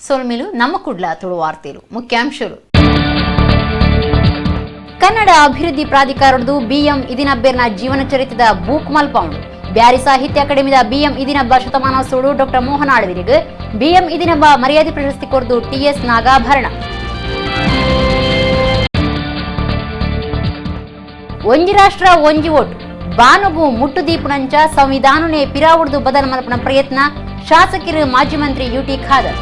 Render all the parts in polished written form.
ಸೋಲ್ಮೇಲು ನಮ್ಮ ಕುಡ್ಲ ತುಳು ವಾರ್ತೆಲು ಮುಖ್ಯಾಂಶಗಳು. ಕನ್ನಡ ಅಭಿವೃದ್ಧಿ ಪ್ರಾಧಿಕಾರದ್ದು ಬಿಎಂ ಇದಿನಬ್ಬೆರ್ನ ಜೀವನ ಚರಿತ್ರದ ಬೂಕ್ ಮಲ್ಪೌಂಡು. ಬ್ಯಾರಿ ಸಾಹಿತ್ಯ ಅಕಾಡೆಮಿದ ಬಿಎಂ ಇದಿನಬ್ಬ ಶತಮಾನೋತ್ಸವ ಡಾಕ್ಟರ್ ಮೋಹನ್ ಆಳ್ವಿರಿಗೆ ಬಿಎಂ ಇದಿನಬ್ಬ ಮರ್ಯಾದೆ ಪ್ರಶಸ್ತಿ ಕೊರದು ಟಿಎಸ್ ನಾಗಾಭರಣ. ಒಂಜಿ ರಾಷ್ಟ್ರ ಒಂಜಿ ಓಟು ಬಾನುಗು ಮುಟ್ಟುದೀಪುನಂಚ ಸಂವಿಧಾನನೇ ಪಿರಾವುಡ್ದು ಬದಲು ಮಲ್ಪನ ಪ್ರಯತ್ನ ಶಾಸಕರು ಮಾಜಿ ಮಂತ್ರಿ ಯುಟಿ ಖಾದರ್.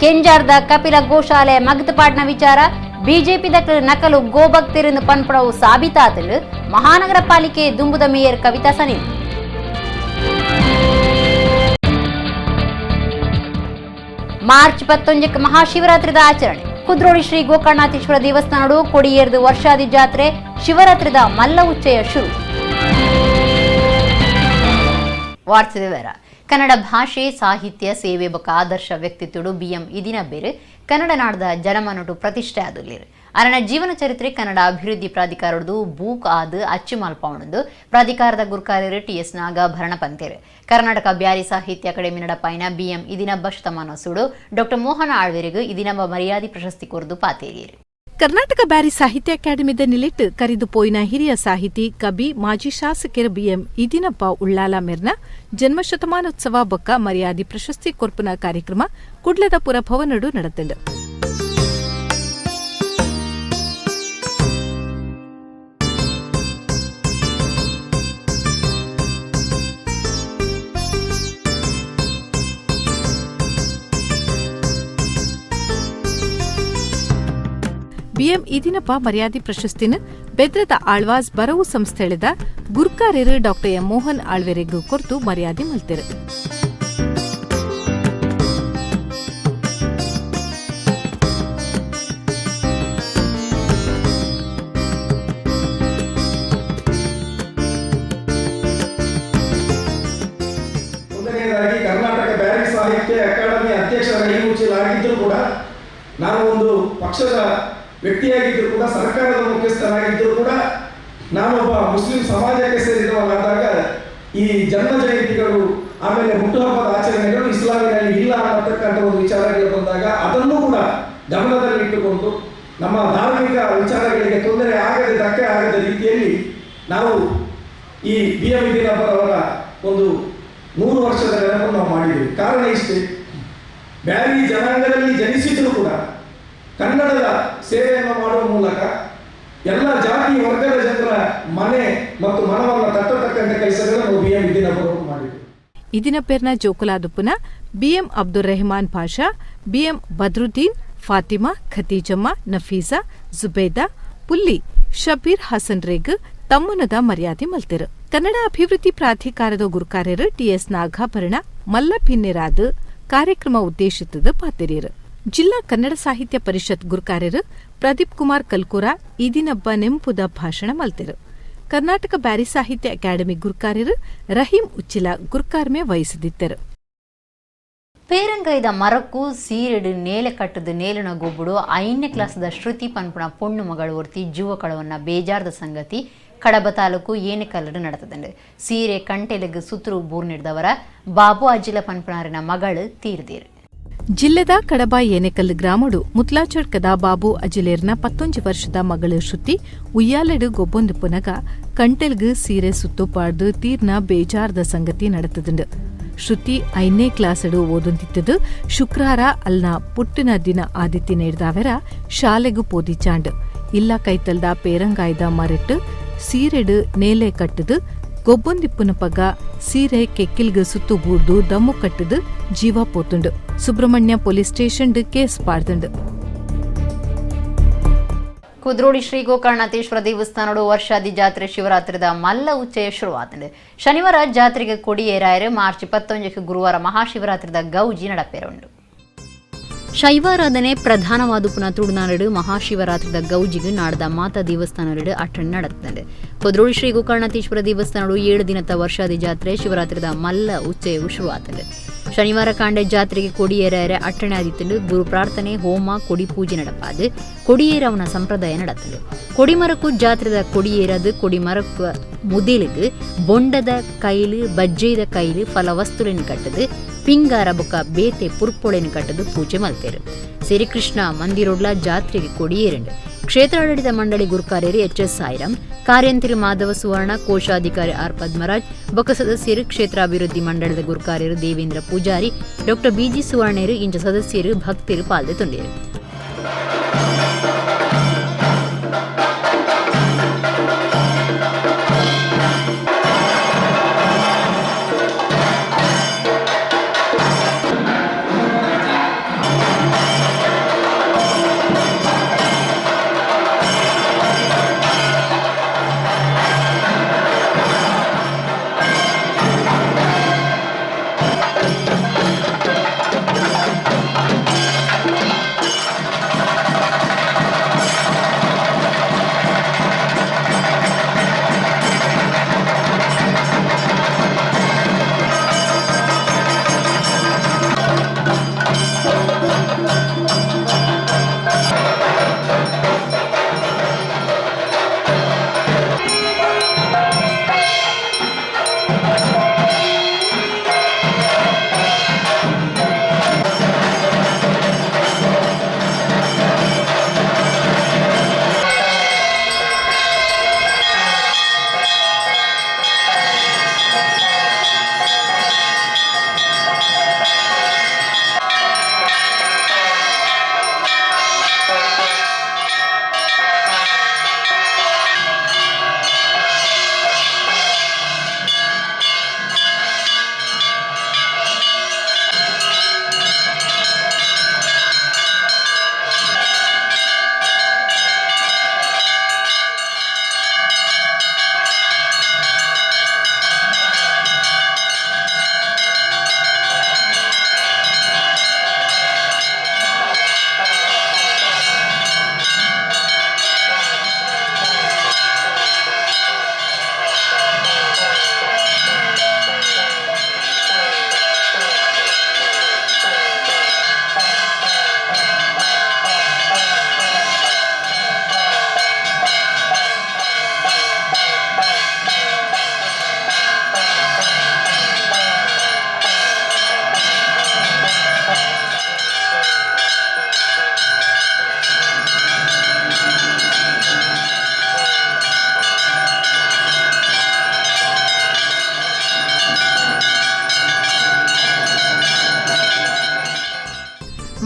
ಕೆಂಜಾರ್ದ ಕಪಿಲ ಗೋಶಾಲೆ ಮಗತಪಾಡ್ನ ವಿಚಾರ ಬಿಜೆಪಿ ನಕಲು ಗೋಭಕ್ತರಿಂದ ಪನ್ಪಡವು ಸಾಬೀತಾತಲು ಮಹಾನಗರ ಪಾಲಿಕೆ ದುಂಬುದ ಮೇಯರ್ ಕವಿತಾ ಸನಿಲ್. ಮಾರ್ಚ್ 11 ಮಹಾಶಿವರಾತ್ರಿದ ಆಚರಣೆ. ಕುದ್ರೋಳಿ ಶ್ರೀ ಗೋಕರ್ಣನಾಥೇಶ್ವರ ದೇವಸ್ಥಾನಡು ಕೊಡಿಯೇರ್ದು ವರ್ಷಾದಿ ಜಾತ್ರೆ ಶಿವರಾತ್ರಿದ ಮಲ್ಲ ಉಚ್ಚಯ ಶುರು. ವಾರ್ತೆದ ವಿವರ. ಕನ್ನಡ ಭಾಷೆ ಸಾಹಿತ್ಯ ಸೇವೆ ಬೊಕ ಆದರ್ಶ ವ್ಯಕ್ತಿತ್ವಡು ಬಿಎಂ ಇದಿನಬ್ಬೆರ್ ಕನ್ನಡ ನಾಡದ ಜನಮನಟು ಪ್ರತಿಷ್ಠೆ ಆದುಲ್ಲೇರು. ಅರಣ ಜೀವನ ಚರಿತ್ರೆ ಕನ್ನಡ ಅಭಿವೃದ್ಧಿ ಪ್ರಾಧಿಕಾರದ್ದು ಬೂಕ್ ಆದು ಅಚ್ಚು ಮಲ್ಪೌಂಡು ಪ್ರಾಧಿಕಾರದ ಗುರುಕಾರ್ಯರು ಟಿಎಸ್ ನಾಗಾಭರಣ ಪಂತೇರು. ಕರ್ನಾಟಕ ಬ್ಯಾರಿ ಸಾಹಿತ್ಯ ಅಕಾಡೆಮಿ ನಡಪಾಯಿನ ಬಿಎಂ ಇದಿನಬ್ಬ ಶತಮಾನೋತ್ಸವ ಡಾಕ್ಟರ್ ಮೋಹನ ಆಳ್ವೆರಿಗೂ ಇದಿನಬ್ಬ ಮರ್ಯಾದೆ ಪ್ರಶಸ್ತಿ ಕೊರದು ಪಾತೇರಿಯರು. ಕರ್ನಾಟಕ ಬ್ಯಾರಿ ಸಾಹಿತ್ಯ ಅಕಾಡೆಮಿದ ನಿಲಿಟ್ಟು ಕರೆದು ಪೋಯಿನ ಹಿರಿಯ ಸಾಹಿತಿ ಕವಿ ಮಾಜಿ ಶಾಸಕರ ಬಿಎಂ ಇದಿನಬ್ಬ ಉಳ್ಳಾಲ ಮೆರ್ನ ಜನ್ಮ ಶತಮಾನೋತ್ಸವ ಬೊಕ್ಕ ಮರ್ಯಾದೆ ಪ್ರಶಸ್ತಿ ಕೊರ್ಪುನ ಕಾರ್ಯಕ್ರಮ ಕುಡ್ಲದ ಪುರಭವನಡು ನಡೆದಂಡು. ಬಿಎಂ ಇದಿನಬ್ಬ ಮರ್ಯಾದೆ ಪ್ರಶಸ್ತಿನ ಬೆದ್ರದ ಆಳ್ವಾಸ್ ಬರವು ಸಂಸ್ಥೆಳಿದ ಗುರುಕಾರ್ಯರು ಡಾಕ್ಟರ್ ಎಂ ಮೋಹನ್ ಆಳ್ವೆರೆಗೂ ಕೊರ್ತು ಮರ್ಯಾದೆ ಮಲ್ತಿರು. ಮೊದಲನೇದಾಗಿ ಕರ್ನಾಟಕ ಬ್ಯಾರಿ ಸಾಹಿತ್ಯ ಅಕಾಡೆಮಿ ಅಧ್ಯಕ್ಷರಾಗಿ ಮುಂಚೆಲಾಗಿದ್ದರೂ ಕೂಡ ನಾನು ಒಂದು ಪಕ್ಷದ ವ್ಯಕ್ತಿಯಾಗಿದ್ದರೂ ಕೂಡ ಸರ್ಕಾರದ ಮುಖ್ಯಸ್ಥರಾಗಿದ್ದರೂ ಕೂಡ ನಾನೊಬ್ಬ ಮುಸ್ಲಿಂ ಸಮಾಜಕ್ಕೆ ಸೇರಿದವನಾದಾಗ ಈ ಜನ್ಮ ಜಯಂತಿಗಳು ಆಮೇಲೆ ಹುಟ್ಟುಹಬ್ಬದ ಆಚರಣೆಗಳು ಇಸ್ಲಾಮಿನಲ್ಲಿ ಇಲ್ಲ ಅನ್ನತಕ್ಕಂಥ ಒಂದು ವಿಚಾರಗಳು ಬಂದಾಗ ಅದನ್ನು ಕೂಡ ಗಮನದಲ್ಲಿಟ್ಟುಕೊಂಡು ನಮ್ಮ ಧಾರ್ಮಿಕ ವಿಚಾರಗಳಿಗೆ ತೊಂದರೆ ಆಗದೆ ಧಕ್ಕೆ ಆಗದ ರೀತಿಯಲ್ಲಿ ನಾವು ಈ ಬಿಎಂ ಇದಿನಬ್ಬರವರ ಒಂದು 100 ವರ್ಷದ ನೆನಪನ್ನು ನಾವು ಮಾಡಿದ್ದೀವಿ. ಕಾರಣ ಇಷ್ಟೇ, ಬ್ಯಾರಿ ಜನಾಂಗದಲ್ಲಿ ಜನಿಸಿದರೂ ಕೂಡ ಕನ್ನಡದ ಸೇವೆಯನ್ನು ಮಾಡುವ ಮೂಲಕ ಎಲ್ಲ ಜಾತಿ ವರ್ಗದ ಜನರ ಮನೆ ಮತ್ತು ಮನವನ್ನು ತಟ್ಟತಕ್ಕಂಥ ಕೆಲಸಗಳನ್ನು ಬಿಎಂ ಇದಿನಬ್ಬರವರು ಮಾಡಿದರು. ಇದಿನಬ್ಬೆರ್ನ ಜೋಕುಲಾದುಪ್ಪುನ ಬಿಎಂ ಅಬ್ದುಲ್ ರೆಹಮಾನ್ ಪಾಷಾ, ಬಿಎಂ ಬದ್ರುದ್ದೀನ್, ಫಾತಿಮಾ, ಖತೀಜಮ್ಮ, ನಫೀಸಾ, ಜುಬೇದಾ, ಪುಲ್ಲಿ, ಶಬೀರ್ ಹಸನ್ ರೇಗ್ ತಮ್ಮನದ ಮರ್ಯಾದೆ ಮಲ್ತಿರು. ಕನ್ನಡ ಅಭಿವೃದ್ಧಿ ಪ್ರಾಧಿಕಾರದ ಗುರುಕಾರ್ಯರು ಟಿಎಸ್ ನಾಗಾಭರಣ ಮಲ್ಲ ಭಿನ್ನೆರಾದ ಕಾರ್ಯಕ್ರಮ ಉದ್ದೇಶಿತದ ಪಾತೆರಿಯರು. ಜಿಲ್ಲಾ ಕನ್ನಡ ಸಾಹಿತ್ಯ ಪರಿಷತ್ ಗುರುಕಾರ್ಯರು ಪ್ರದೀಪ್ ಕುಮಾರ್ ಕಲ್ಕುರ ಇದಿನಬ್ಬ ನೆಂಪುದ ಭಾಷಣ ಮಲ್ತಿರು. ಕರ್ನಾಟಕ ಬ್ಯಾರಿ ಸಾಹಿತ್ಯ ಅಕಾಡೆಮಿ ಗುರುಕಾರ್ಯರು ರಹೀಂ ಉಚ್ಚಿಲ ಗುರುಕಾರ್ಮೆ ವಹಿಸಿದ್ದರು. ಪೇರಂಗೈದ ಮರಕ್ಕೂ ಸೀರೆಡು ನೇಲೆ ಕಟ್ಟದು ನೇಲನ ಗೊಬ್ಬುಡು 5ನೇ ಕ್ಲಾಸದ ಶ್ರುತಿ ಪನ್ಪುನ ಪೊಣ್ಣು ಮಗಳು ಒರ್ತಿ ಜೀವ ಕಳವನ್ನ ಬೇಜಾರದ ಸಂಗತಿ ಕಡಬ ತಾಲೂಕು ಏನೆಕಲ್ಲಡು ನಡೆತದಂಡು. ಸೀರೆ ಕಂಟೆಲೆಗ್ ಸುತ್ತರು ಬೂರ್ ನೀಡಿದವರ ಬಾಬು ಅಜ್ಜಿಲ ಪನ್ಪುನಾರಿನ ಮಗಳು ತೀರ್ದೇರು. ಜಿಲ್ಲೆದ ಕಡಬ ಏನೆಕಲ್ ಗ್ರಾಮಡು ಮುತ್ಲಾಚಡ್ಕದ ಬಾಬು ಅಜಿಲೇರ್ನ 11 ವರ್ಷದ ಮಗಳು ಶ್ರುತಿ ಉಯ್ಯಾಲೆಡು ಗೊಬ್ಬೊಂದು ಪುನಗ ಕಂಟೆಲ್ಗ್ ಸೀರೆ ಸುತ್ತು ಪಾಡ್ದು ತೀರ್ನ ಬೇಜಾರದ ಸಂಗತಿ ನಡೆತದಂಡು. ಶ್ರುತಿ 5ನೇ ಕ್ಲಾಸಡು ಓದೊಂದಿತ್ತದು ಶುಕ್ರವಾರ ಅಲ್ನ ಪುಟ್ಟಿನ ದಿನ ಆದಿತ್ಯ ನೀಡಿದವರ ಶಾಲೆಗೂ ಪೋದಿಚಾಂಡು. ಇಲ್ಲ ಕೈತಲ್ದ ಪೇರಂಗಾಯ್ದ ಮರೆಟ್ಟು ಸೀರೆಡು ನೇಲೆ ಕಟ್ಟದು ಗೊಬ್ಬೊಂದಿಪ್ಪುನ ಪಗ ಸೀರೆ ಕೆಕ್ಕಿಲ್ಗ ಸುತ್ತು ಬೂರ್ದು ದಮ್ಮು ಕಟ್ಟದು ಜೀವ ಪೋತುಂಡು. ಸುಬ್ರಹ್ಮಣ್ಯ ಪೊಲೀಸ್ ಸ್ಟೇಷನ್ ಕೇಸ್ ಪಾಡ್ದುಂಡು. ಕುದ್ರೋಳಿ ಶ್ರೀ ಗೋಕರ್ಣನಾಥೇಶ್ವರ ದೇವಸ್ಥಾನಡು ವರ್ಷಾದಿ ಜಾತ್ರೆ ಶಿವರಾತ್ರಿದ ಮಲ್ಲ ಉಚ್ಚಯ ಶುರುವಾತಂಡು. ಶನಿವಾರ ಜಾತ್ರೆಗೆ ಕೊಡಿಯೇರಾಯರು ಮಾರ್ಚ್ 11 ಗುರುವಾರ ಮಹಾಶಿವರಾತ್ರಿದ ಗೌಜಿ ನಡಪೇರುಂಡು. ಶೈವಾರಾಧನೆ ಪ್ರಧಾನವಾದುಪುನ ತುಳುನಾಡು ಮಹಾಶಿವರಾತ್ರಿದ ಗೌಜಿಗೆ ನಾಡದ ಮಾತಾ ದೇವಸ್ಥಾನಡು ಅಟ್ಟಣೆ ನಡೆತ್ತದೆ. ಕುದ್ರೋಳಿ ಶ್ರೀ ಗೋಕರ್ಣನಾಥೇಶ್ವರ ದೇವಸ್ಥಾನಡು 7 ದಿನದ ವರ್ಷಾದಿ ಜಾತ್ರೆ ಶಿವರಾತ್ರಿದ ಮಲ್ಲ ಉಚ್ಚಯವು ಶುರುವಾತಂಡು. ಶನಿವಾರ ಕಾಂಡೆ ಜಾತ್ರೆಗೆ ಕೊಡಿಯೇರ ಅಟ್ಟಣೆ ಆದಿತ್ತಲು ಗುರು ಪ್ರಾರ್ಥನೆ ಹೋಮ ಕೊಡಿ ಪೂಜೆ ನಡಪಾದು ಕೊಡಿಯೇರವನ ಸಂಪ್ರದಾಯ ನಡತ್ತಲು ಕೊಡಿಮರಕ್ಕೂ ಜಾತ್ರೆದ ಕೊಡಿಯೇರದು ಕೊಡಿಮರಕ್ಕ ಮುದೇಲಿಗೆ ಬೊಂಡದ ಕೈಲು ಬಜ್ಜೆದ ಕೈಲು ಫಲವಸ್ತುಲಿನ ಕಟ್ಟದು ಪಿಂಗಾರ ಬೊಕ್ಕ ಬೇತೆ ಪುರ್ಪೊಳೆನ ಕಟ್ಟದು ಪೂಜೆ ಮಲ್ತೇರು ಶ್ರೀಕೃಷ್ಣ ಮಂದಿರೊಡ್ಲ ಜಾತ್ರೆಗೆ ಕೊಡಿಯೇರಂಡು ಕ್ಷೇತ್ರಾಡಳಿತ ಮಂಡಳಿ ಗುರುಕಾರ್ಯರು ಎಚ್.ಎಸ್. ಸಾಯಿರಾಮ್, ಕಾರ್ಯಂತ್ರಿ ಮಾಧವ ಸುವರ್ಣ, ಕೋಶಾಧಿಕಾರಿ ಆರ್. ಪದ್ಮರಾಜ್, ಬೊಕ್ಕ ಸದಸ್ಯರು ಕ್ಷೇತ್ರಾಭಿವೃದ್ಧಿ ಮಂಡಳದ ಗುರುಕಾರ್ಯರು ದೇವೇಂದ್ರ ಪೂಜಾರಿ, ಡಾಕ್ಟರ್ ಬಿ.ಜಿ. ಸುವರ್ಣರು ಇಂಚ ಸದಸ್ಯರು ಭಕ್ತರು ಪಾಲ್ಗೊಂಡಿರು.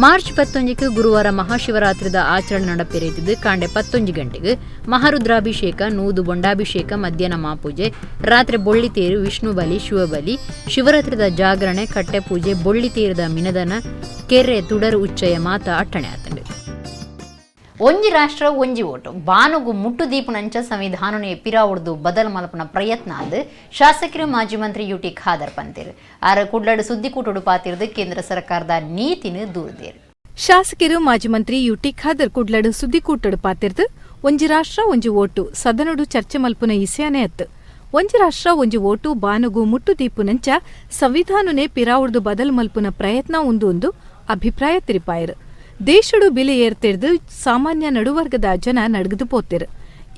ಮಾರ್ಚ್ 11ಕ್ಕೆ ಗುರುವಾರ ಮಹಾಶಿವರಾತ್ರಿದ ಆಚರಣೆ ನಡಪೆರೆಯುತ್ತಿದ್ದು ಕಾಂಡೆ 11 ಗಂಟೆಗೆ ಮಹಾರುದ್ರಾಭಿಷೇಕ, ನೂದು ಬೊಂಡಾಭಿಷೇಕ, ಮಧ್ಯಾಹ್ನ ಮಾಪೂಜೆ, ರಾತ್ರಿ ಬೊಳ್ಳಿತೇರು, ವಿಷ್ಣು ಬಲಿ, ಶಿವಬಲಿ, ಶಿವರಾತ್ರಿದ ಜಾಗರಣೆ, ಕಟ್ಟೆ ಪೂಜೆ, ಬೊಳ್ಳಿತೇರದ ಮಿನದನ, ಕೆರೆ ತುಡರು ಉಚ್ಚಯ ಮಾತ ಅಟ್ಟಣೆ ಆತಂಡು. ಒಂಜಿ ರಾಷ್ಟ್ರ ಒಂಜಿ ಓಟು ಬಾನುಗು ಮುಟ್ಟು ದೀಪುನಂಚ ಸಂವಿಧಾನನೆ ಪಿರಾವಡ್ದು ಬದಲು ಮಲ್ಪನ ಪ್ರಯತ್ನ ಆದ್ ಶಾಸಕರು ಮಾಜಿ ಮಂತ್ರಿ ಯುಟಿ ಖಾದರ್ ಪಂತಿರು ಆರ ಕುಡ್ಲಡು ಸುದ್ದಿಕೂಟೋಡು ಪಾತಿರ್ದು ಕೇಂದ್ರ ಸರ್ಕಾರದ ನೀತಿನ ದೂರದೇರು. ಶಾಸಕರು ಮಾಜಿ ಮಂತ್ರಿ ಯುಟಿ ಖಾದರ್ ಕುಡ್ಲಡು ಸುದ್ದಿಕೂಟೋಡು ಪಾತಿರ್ದು ಒಂಜಿ ರಾಷ್ಟ್ರ ಒಂಜಿ ಓಟು ಸದನಡು ಚರ್ಚೆ ಮಲ್ಪುನ ಇಸ್ಯಾನೆ ಅತ್ತು. ಒಂಜಿ ರಾಷ್ಟ್ರ ಒಂಜಿ ಓಟು ಬಾನುಗು ಮುಟ್ಟು ದೀಪುನಂಚ ಸಂವಿಧಾನನೆ ಪಿರಾವಡ್ದು ಬದಲು ಮಲ್ಪುನ ಪ್ರಯತ್ನ ಒಂದು ಅಭಿಪ್ರಾಯ ತಿರಿಪಾಯರು. ದೇಶಡು ಬೆಲೆ ಏರ್ತಿಡ್ದು ಸಾಮಾನ್ಯ ನಡುವರ್ಗದ ಜನ ನಡಗದು ಪೋತಿರು.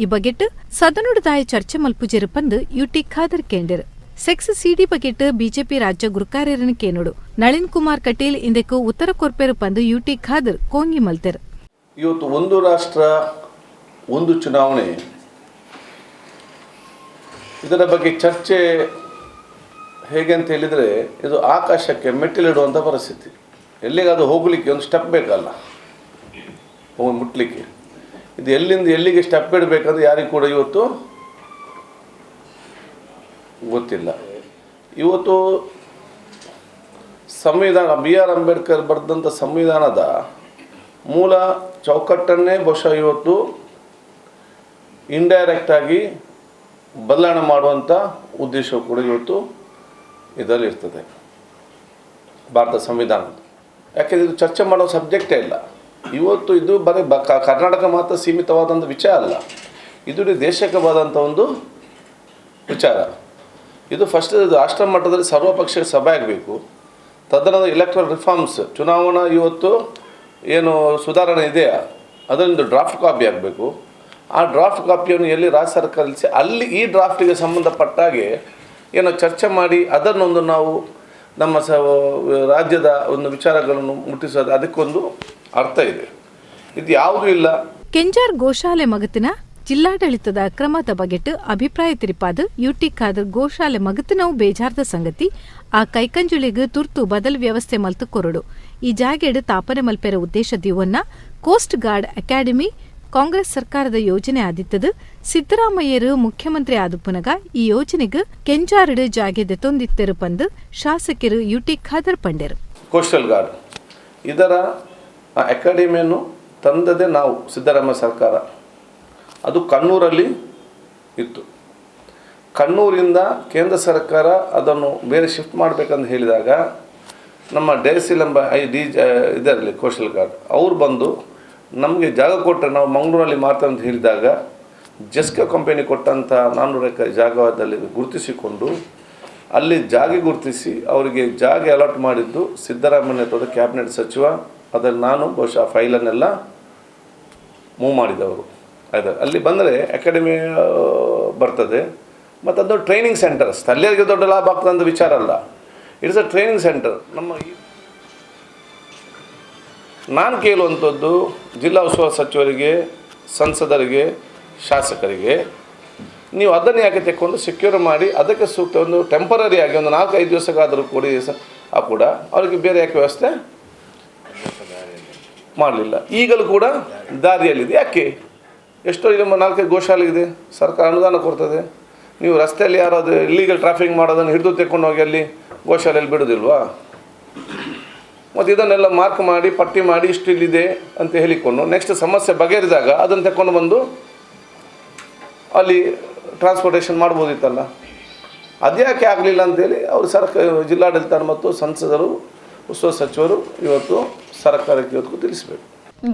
ಈ ಬಗೆಟ್ ಸದನುಡದಾಯ ಚರ್ಚೆ ಮಲ್ಪುಜೆರು ಪಂದು ಯುಟಿ ಖಾದರ್ ಕೇಂದಿರು. ಸೆಕ್ಸ್ ಸಿಡಿ ಬಗೆಟ್ ಬಿಜೆಪಿ ರಾಜ್ಯ ಗುರುಕಾರ್ಯರನ್ನು ಕೇನೋಡು ನಳಿನ್ ಕುಮಾರ್ ಕಟೀಲ್ ಇಂದಕ್ಕೂ ಉತ್ತರ ಕೊರ್ಪೆರು ಪಂದು ಯುಟಿ ಖಾದರ್ ಕೋಂಗಿ ಮಲ್ತೆರು. ಇವತ್ತು ಒಂದು ರಾಷ್ಟ್ರ ಒಂದು ಚುನಾವಣೆ ಇದರ ಬಗ್ಗೆ ಚರ್ಚೆ ಹೇಗೆ ಅಂತ ಹೇಳಿದರೆ ಇದು ಆಕಾಶಕ್ಕೆ ಮೆಟ್ಟಿಲಿಡುವಂಥ ಪರಿಸ್ಥಿತಿ. ಎಲ್ಲಿಗಾದರೂ ಹೋಗಲಿಕ್ಕೆ ಒಂದು ಸ್ಟೆಪ್ ಬೇಕಲ್ಲ, ಮುಟ್ಲಿಕ್ಕೆ. ಇದು ಎಲ್ಲಿಂದ ಎಲ್ಲಿಗೆ ಸ್ಟೆಪ್ ಇಡಬೇಕಂದ್ರೆ ಯಾರಿಗೂ ಕೂಡ ಇವತ್ತು ಗೊತ್ತಿಲ್ಲ. ಇವತ್ತು ಸಂವಿಧಾನ B.R. ಅಂಬೇಡ್ಕರ್ ಬರೆದಂಥ ಸಂವಿಧಾನದ ಮೂಲ ಚೌಕಟ್ಟನ್ನೇ ಬಹುಶಃ ಇವತ್ತು ಇಂಡೈರೆಕ್ಟಾಗಿ ಬದಲಾವಣೆ ಮಾಡುವಂಥ ಉದ್ದೇಶ ಕೂಡ ಇವತ್ತು ಇದರಲ್ಲಿ ಇರ್ತದೆ ಭಾರತ ಸಂವಿಧಾನದ. ಯಾಕೆಂದರೆ ಇದು ಚರ್ಚೆ ಮಾಡೋ ಸಬ್ಜೆಕ್ಟೇ ಇಲ್ಲ. ಇವತ್ತು ಇದು ಬರೀ ಕರ್ನಾಟಕ ಮಾತ್ರ ಸೀಮಿತವಾದಂಥ ವಿಚಾರ ಅಲ್ಲ, ಇದು ದೇಶಕ್ಕವಾದಂಥ ಒಂದು ವಿಚಾರ. ಇದು ಫಸ್ಟ್ ರಾಷ್ಟ್ರ ಮಟ್ಟದಲ್ಲಿ ಸರ್ವಪಕ್ಷ ಸಭೆ ಆಗಬೇಕು. ತದನಂತರ ಎಲೆಕ್ಟ್ರಲ್ ರಿಫಾರ್ಮ್ಸ್, ಚುನಾವಣಾ ಇವತ್ತು ಏನು ಸುಧಾರಣೆ ಇದೆಯಾ ಅದೊಂದು ಡ್ರಾಫ್ಟ್ ಕಾಪಿ ಆಗಬೇಕು. ಆ ಡ್ರಾಫ್ಟ್ ಕಾಪಿಯನ್ನು ಎಲ್ಲಿ ರಾಜ್ಯ ಸರ್ಕಾರ ಅಲ್ಲಿ ಈ ಡ್ರಾಫ್ಟಿಗೆ ಸಂಬಂಧಪಟ್ಟಾಗೆ ಏನೋ ಚರ್ಚೆ ಮಾಡಿ ಅದನ್ನೊಂದು ನಾವು ನಮ್ಮ ರಾಜ್ಯದ ಒಂದು ವಿಚಾರಗಳನ್ನು ಮುಟ್ಟಿಸೋದು, ಅದಕ್ಕೊಂದು ಅರ್ಥ ಇದೆ. ಇದು ಯಾವುದೂ ಇಲ್ಲ. ಕೆಂಜಾರ್ ಗೋಶಾಲೆ ಮಗತಿನ ಜಿಲ್ಲಾಡಳಿತದ ಕ್ರಮದ ಬಗೆಟ್ ಅಭಿಪ್ರಾಯ ತಿರಿಪಾದ ಯುಟಿ ಖಾದರ್ ಗೋಶಾಲೆ ಮಗತಿನವು ಬೇಜಾರದ ಸಂಗತಿ ಆ ಕೈಕಂಜುಳಿಗೆ ತುರ್ತು ಬದಲ್ ವ್ಯವಸ್ಥೆ ಮಲ್ತು ಕೊರಡು ಈ ಜಾಗೆಡ್ ತಾಪನೆ ಮಲ್ಪೆರ ಉದ್ದೇಶ ದಿವನ್ನ ಕೋಸ್ಟ್ ಗಾರ್ಡ್ ಅಕಾಡೆಮಿ ಕಾಂಗ್ರೆಸ್ ಸರ್ಕಾರದ ಯೋಜನೆ ಆದಿತ್ತದು. ಸಿದ್ದರಾಮಯ್ಯರು ಮುಖ್ಯಮಂತ್ರಿ ಆದ ಪುನಗ ಈ ಯೋಜನೆಗೆ ಕೆಂಜಾರಡ್ ಜಾಗೆ ದೆತೊಂದಿತ್ತೆರು ಪಂದು ಶಾಸಕರು ಯುಟಿ ಖಾದರ್ ಪಂಡೆರು. ಕೋಸ್ಟಲ್ ಗಾರ್ಡ್ ಇದರ ಅಕಾಡೆಮಿಯನ್ನು ತಂದದೇ ನಾವು ಸಿದ್ದರಾಮಯ್ಯ ಸರ್ಕಾರ. ಅದು ಕಣ್ಣೂರಲ್ಲಿ ಇತ್ತು. ಕಣ್ಣೂರಿಂದ ಕೇಂದ್ರ ಸರ್ಕಾರ ಅದನ್ನು ಬೇರೆ ಶಿಫ್ಟ್ ಮಾಡಬೇಕಂತ ಹೇಳಿದಾಗ ನಮ್ಮ ಡೇಸಿಲಂಬ ಇದರಲ್ಲಿ ಕೋಸ್ಟಲ್ ಗಾರ್ಡ್ ಅವ್ರು ಬಂದು ನಮಗೆ ಜಾಗ ಕೊಟ್ಟರೆ ನಾವು ಮಂಗಳೂರಲ್ಲಿ ಮಾಡ್ತೇವೆ ಅಂತ ಹೇಳಿದಾಗ ಜೆಸ್ಕಾ ಕಂಪನಿ ಕೊಟ್ಟಂಥ 400 ಎಕರೆ ಜಾಗದಲ್ಲಿ ಗುರುತಿಸಿಕೊಂಡು ಅಲ್ಲಿ ಜಾಗ ಗುರುತಿಸಿ ಅವರಿಗೆ ಜಾಗ ಅಲಾಟ್ ಮಾಡಿದ್ದು ಸಿದ್ದರಾಮಯ್ಯ ನೇತೃತ್ವದ ಕ್ಯಾಬಿನೆಟ್ ಸಚಿವ. ಅದರಲ್ಲಿ ನಾನು ಬಹುಶಃ ಫೈಲನ್ನೆಲ್ಲ ಮೂವ್ ಮಾಡಿದವರು. ಆಯ್ತು, ಅಲ್ಲಿ ಬಂದರೆ ಅಕಾಡೆಮಿ ಬರ್ತದೆ ಮತ್ತು ಅದು ಟ್ರೈನಿಂಗ್ ಸೆಂಟರ್. ಸ್ಥಳೀಯರಿಗೆ ದೊಡ್ಡ ಲಾಭ ಆಗ್ತದೆ ಅಂತ ವಿಚಾರ ಅಲ್ಲ, ಇಟ್ಸ್ ಅ ಟ್ರೈನಿಂಗ್ ಸೆಂಟರ್. ನಾನು ಕೇಳುವಂಥದ್ದು ಜಿಲ್ಲಾ ಉಸ್ತುವಾರಿ ಸಚಿವರಿಗೆ, ಸಂಸದರಿಗೆ, ಶಾಸಕರಿಗೆ, ನೀವು ಅದನ್ನು ಯಾಕೆ ತೆಕ್ಕೊಂಡು ಸೆಕ್ಯೂರ್ ಮಾಡಿ ಅದಕ್ಕೆ ಸೂಕ್ತ ಒಂದು ಟೆಂಪರರಿ ಆಗಿ ಒಂದು 4-5 ದಿವಸಕ್ಕಾದರೂ ಕೊಡಿ ಕೂಡ ಅವರಿಗೆ ಬೇರೆ ಯಾಕೆ ವ್ಯವಸ್ಥೆ ಮಾಡಲಿಲ್ಲ. ಈಗಲೂ ಕೂಡ ದಾರಿಯಲ್ಲಿದೆ. ಯಾಕೆ ಎಷ್ಟೋ ಇಲ್ಲಿ 4-5 ಗೋಶಾಲೆ ಇದೆ, ಸರ್ಕಾರ ಅನುದಾನ ಕೊಡ್ತದೆ. ನೀವು ರಸ್ತೆಯಲ್ಲಿ ಯಾರಾவது ಇಲ್ಲೀಗಲ್ ಟ್ರಾಫಿಕ್ ಮಾಡೋದನ್ನು ಹಿಡಿದು ತೆಕ್ಕೊಂಡು ಹೋಗಿ ಅಲ್ಲಿ ಗೋಶಾಲೆಯಲ್ಲಿ ಬಿಡೋದಿಲ್ವಾ? ಮತ್ತು ಇದನ್ನೆಲ್ಲ ಮಾರ್ಕ್ ಮಾಡಿ ಪಟ್ಟಿ ಮಾಡಿ ಇಷ್ಟು ಇಲ್ಲಿದೆ ಅಂತ ಹೇಳಿಕೊಂಡು ನೆಕ್ಸ್ಟ್ ಸಮಸ್ಯೆ ಬಗೆಹರಿದಾಗ ಅದನ್ನು ತೆಕ್ಕೊಂಡು ಬಂದು ಅಲ್ಲಿ ಟ್ರಾನ್ಸ್ಪೋರ್ಟೇಷನ್ ಮಾಡ್ಬೋದಿತ್ತಲ್ಲ. ಅದ್ಯಾಕೆ ಆಗಲಿಲ್ಲ ಅಂತೇಳಿ ಅವರು ಜಿಲ್ಲಾಡಳಿತ ಮತ್ತು ಸಂಸದರು, ಉಸ್ತುವಾರಿ ಸಚಿವರು ಇವತ್ತು ಸರ್ಕಾರಕ್ಕೆ ಇವತ್ತು ತಿಳಿಸಬೇಕು.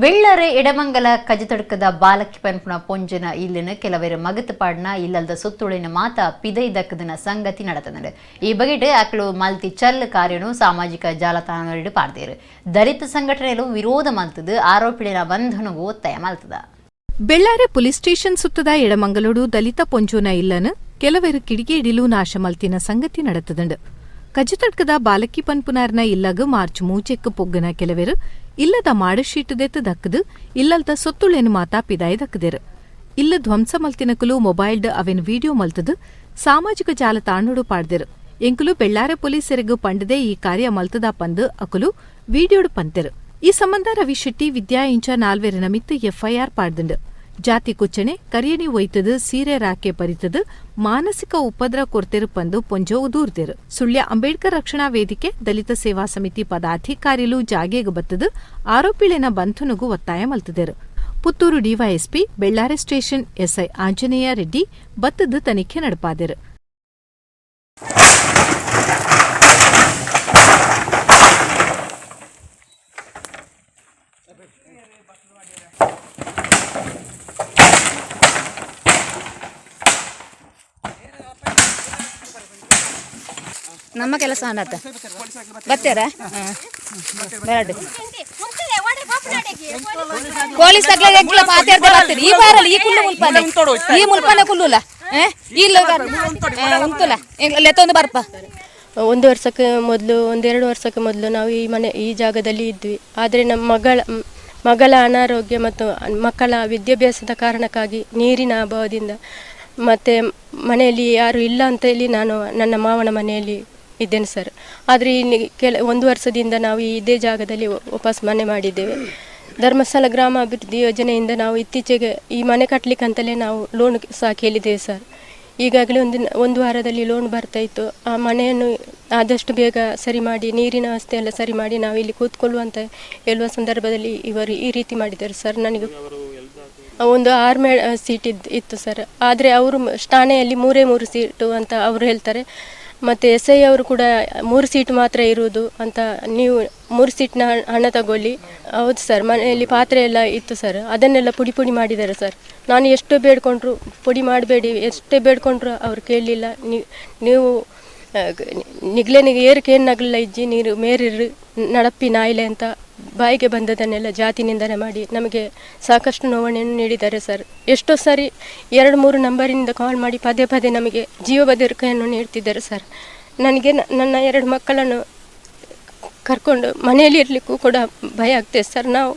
ಬೆಳ್ಳರೆ ಎಡಮಂಗಲ ಕಜತಡ್ಕದ ಬಾಲಕಿ ಪನ್ಪುನ ಪೊಂಜನ ಇಲ್ಲಿನ ಕೆಲವರ ಮಗತ್ ಪಾಡ್ನ ಇಲ್ಲದ ಸುತ್ತುಳಿನ ಮಾತ ಪಿದೈ ದಕ್ಕದನ ಸಂಗತಿ ನಡೆತದೆ. ಈ ಬಗೆಟ್ ಅಕ್ಕಳು ಮಲ್ತಿ ಚಲ್ ಕಾರ್ಯನು ಸಾಮಾಜಿಕ ಜಾಲತಾಣಗಳು ಪಾಡ್ದೇರು. ದಲಿತ ಸಂಘಟನೆಗಳು ವಿರೋಧ ಮಲ್ತದು, ಆರೋಪಿಗಳ ಬಂಧನಗೂ ಒತ್ತಾಯ ಮಲ್ತದ. ಬೆಳ್ಳಾರೆ ಪೊಲೀಸ್ ಸ್ಟೇಷನ್ ಸುತ್ತದ ಎಡಮಂಗಲೋಡು ದಲಿತ ಪೊಂಜೋನ ಇಲ್ಲನ ಕೆಲವರು ಕಿಡಿಗೇಡಿಲು ನಾಶ ಮಲ್ತಿನ ಸಂಗತಿ ನಡೆತದಂಡು. ಕಜತಡ್ಕದ ಬಾಲಕಿ ಪನ್ಪುನಾರ್ನ ಇಲ್ಲಗ ಮಾರ್ಚ್ 3 ಪೊಗ್ಗನ ಕೆಲವರು ಇಲ್ಲದ ಮಾಡಶೀಟ್ ದೆತ್ತು ದಕ್ಕದು ಇಲ್ಲಲ್ದ ಸೊತ್ತುಳೇನು ಮಾತಾ ಪಿದಾಯ ದಕ್ಕದೇರು. ಇಲ್ಲ ಧ್ವಂಸ ಮಲ್ತಿನಕಲು ಮೊಬೈಲ್ಡ್ ಅವೆನ್ ವಿಡಿಯೋ ಮಲ್ತದು ಸಾಮಾಜಿಕ ಜಾಲತಾಣೋಡು ಪಾಡ್ದೇರು. ಎಂಕುಲು ಬೆಳ್ಳಾರೆ ಪೊಲೀಸರಿಗೂ ಪಂಡದೆ ಈ ಕಾರ್ಯ ಮಲ್ತದ ಪಂದು ಅಕುಲು ವಿಡಿಯೋಡು ಪಂತೆರು. ಈ ಸಂಬಂಧ ರವಿ ಶೆಟ್ಟಿ ವಿದ್ಯಾ ಇಂಚ 4 ನಮಿತ್ತ ಎಫ್ಐಆರ್ ಪಾಡ್ದಂಡು. ಜಾತಿ ಕುಚ್ಚಣೆ ಕರಿಯಣಿ ಒಯ್ತದು ಸೀರೆ ರಾಕೆ ಪರಿತದು ಮಾನಸಿಕ ಉಪದ್ರ ಕೊರ್ತೆರು ಪಂದು ಪೊಂಜೋ ಉದೂರ್ತೆರು. ಸುಳ್ಯ ಅಂಬೇಡ್ಕರ್ ರಕ್ಷಣಾ ವೇದಿಕೆ ದಲಿತ ಸೇವಾ ಸಮಿತಿ ಪದಾಧಿಕಾರಿಲು ಜಾಗೆಗೆ ಬತ್ತದು ಆರೋಪಿಳಿನ ಬಂಧನಗೂ ಒತ್ತಾಯ ಮಲ್ತದೇರು. Puttur DYSP Bellare station SI Anjaneya Reddy ಬತ್ತದು ತನಿಖೆ ನಡೆಪಾದೆರು. ನಮ್ಮ ಕೆಲಸ ಅನ್ನತ್ತ ಬರ್ತೀರಾ? ಬೇಡ ಪೊಲೀಸ್ ಪಾತ್ರೆ ಈ ಬಾರಲ್ಲ ಈ ಕುಲ್ಲು ಮುಲ್ಪಾನೆ ಈ ಮುಲ್ಪಾನೆ ಕುಲ್ಲುಲ್ಲ ಇಲ್ಲ ಉಂಟುಲ್ಲ ಲೆತ್ತೊಂದು ಬರ್ಪ. 1 ವರ್ಷಕ್ಕೆ ಮೊದಲು 1-2 ವರ್ಷಕ್ಕೆ ಮೊದಲು ನಾವು ಈ ಜಾಗದಲ್ಲಿ ಇದ್ವಿ. ಆದರೆ ನಮ್ಮ ಮಗಳ ಅನಾರೋಗ್ಯ ಮತ್ತು ಮಕ್ಕಳ ವಿದ್ಯಾಭ್ಯಾಸದ ಕಾರಣಕ್ಕಾಗಿ ನೀರಿನ ಅಭಾವದಿಂದ ಮತ್ತು ಮನೆಯಲ್ಲಿ ಯಾರು ಇಲ್ಲ ಅಂತೇಳಿ ನಾನು ನನ್ನ ಮಾವನ ಮನೆಯಲ್ಲಿ ಇದ್ದೇನೆ ಸರ್. ಆದರೆ ಇಲ್ಲಿ 1 ವರ್ಷದಿಂದ ನಾವು ಇದೇ ಜಾಗದಲ್ಲಿ ವಾಪಸ್ ಮನೆ ಮಾಡಿದ್ದೇವೆ. ಧರ್ಮಸ್ಥಳ ಗ್ರಾಮಾಭಿವೃದ್ಧಿ ಯೋಜನೆಯಿಂದ ನಾವು ಇತ್ತೀಚೆಗೆ ಈ ಮನೆ ಕಟ್ಟಲಿಕ್ಕಂತಲೇ ನಾವು ಲೋನ್ ಸಹ ಕೇಳಿದ್ದೇವೆ ಸರ್. ಈಗಾಗಲೇ ಒಂದು ವಾರದಲ್ಲಿ ಲೋನ್ ಬರ್ತಾಯಿತ್ತು. ಆ ಮನೆಯನ್ನು ಆದಷ್ಟು ಬೇಗ ಸರಿ ಮಾಡಿ ನೀರಿನ ವ್ಯವಸ್ಥೆ ಎಲ್ಲ ಸರಿ ಮಾಡಿ ನಾವು ಇಲ್ಲಿ ಕೂತ್ಕೊಳ್ಳುವಂತ ಹೇಳುವ ಸಂದರ್ಭದಲ್ಲಿ ಇವರು ಈ ರೀತಿ ಮಾಡಿದ್ದಾರೆ ಸರ್. ನನಗೆ ಒಂದು 6 ಸೀಟ್ ಇತ್ತು ಸರ್. ಆದರೆ ಅವರು ಠಾಣೆಯಲ್ಲಿ 3 ಸೀಟು ಅಂತ ಅವರು ಹೇಳ್ತಾರೆ. ಮತ್ತು SI ಅವರು ಕೂಡ 3 ಸೀಟ್ ಮಾತ್ರ ಇರುವುದು ಅಂತ, ನೀವು 3 ಸೀಟ್ನ ಹಣ ತಗೊಳ್ಳಿ. ಹೌದು ಸರ್, ಮನೆಯಲ್ಲಿ ಪಾತ್ರೆ ಎಲ್ಲ ಇತ್ತು ಸರ್, ಅದನ್ನೆಲ್ಲ ಪುಡಿ ಮಾಡಿದ್ದಾರೆ ಸರ್. ನಾನು ಎಷ್ಟು ಬೇಡ್ಕೊಂಡ್ರು ಪುಡಿ ಮಾಡಬೇಡಿ, ಎಷ್ಟೇ ಬೇಡ್ಕೊಂಡ್ರು ಅವ್ರು ಕೇಳಲಿಲ್ಲ. ನೀವು ನಿಗ್ಲೆನಿಗೆ ಏರಿಕೇನು ನಗಲಿಲ್ಲ ಇಜ್ಜಿ ನೀರು ಮೇರಿರು ನಡಪ್ಪಿ ನಾಯಿಲೆ ಅಂತ ಬಾಯಿಗೆ ಬಂದದನ್ನೆಲ್ಲ ಜಾತಿ ನಿಂದನೆ ಮಾಡಿ ನಮಗೆ ಸಾಕಷ್ಟು ನೋವಣೆಯನ್ನು ನೀಡಿದ್ದಾರೆ ಸರ್. ಎಷ್ಟೋ ಸಾರಿ 2-3 ನಂಬರಿಂದ ಕಾಲ್ ಮಾಡಿ ಪದೇ ಪದೇ ನಮಗೆ ಜೀವ ಬೆದರಿಕೆಯನ್ನು ನೀಡ್ತಿದ್ದಾರೆ ಸರ್. ನನಗೆ ನನ್ನ 2 ಮಕ್ಕಳನ್ನು ಕರ್ಕೊಂಡು ಮನೆಯಲ್ಲಿ ಇರಲಿಕ್ಕೂ ಕೂಡ ಭಯ ಆಗ್ತದೆ ಸರ್. ನಾವು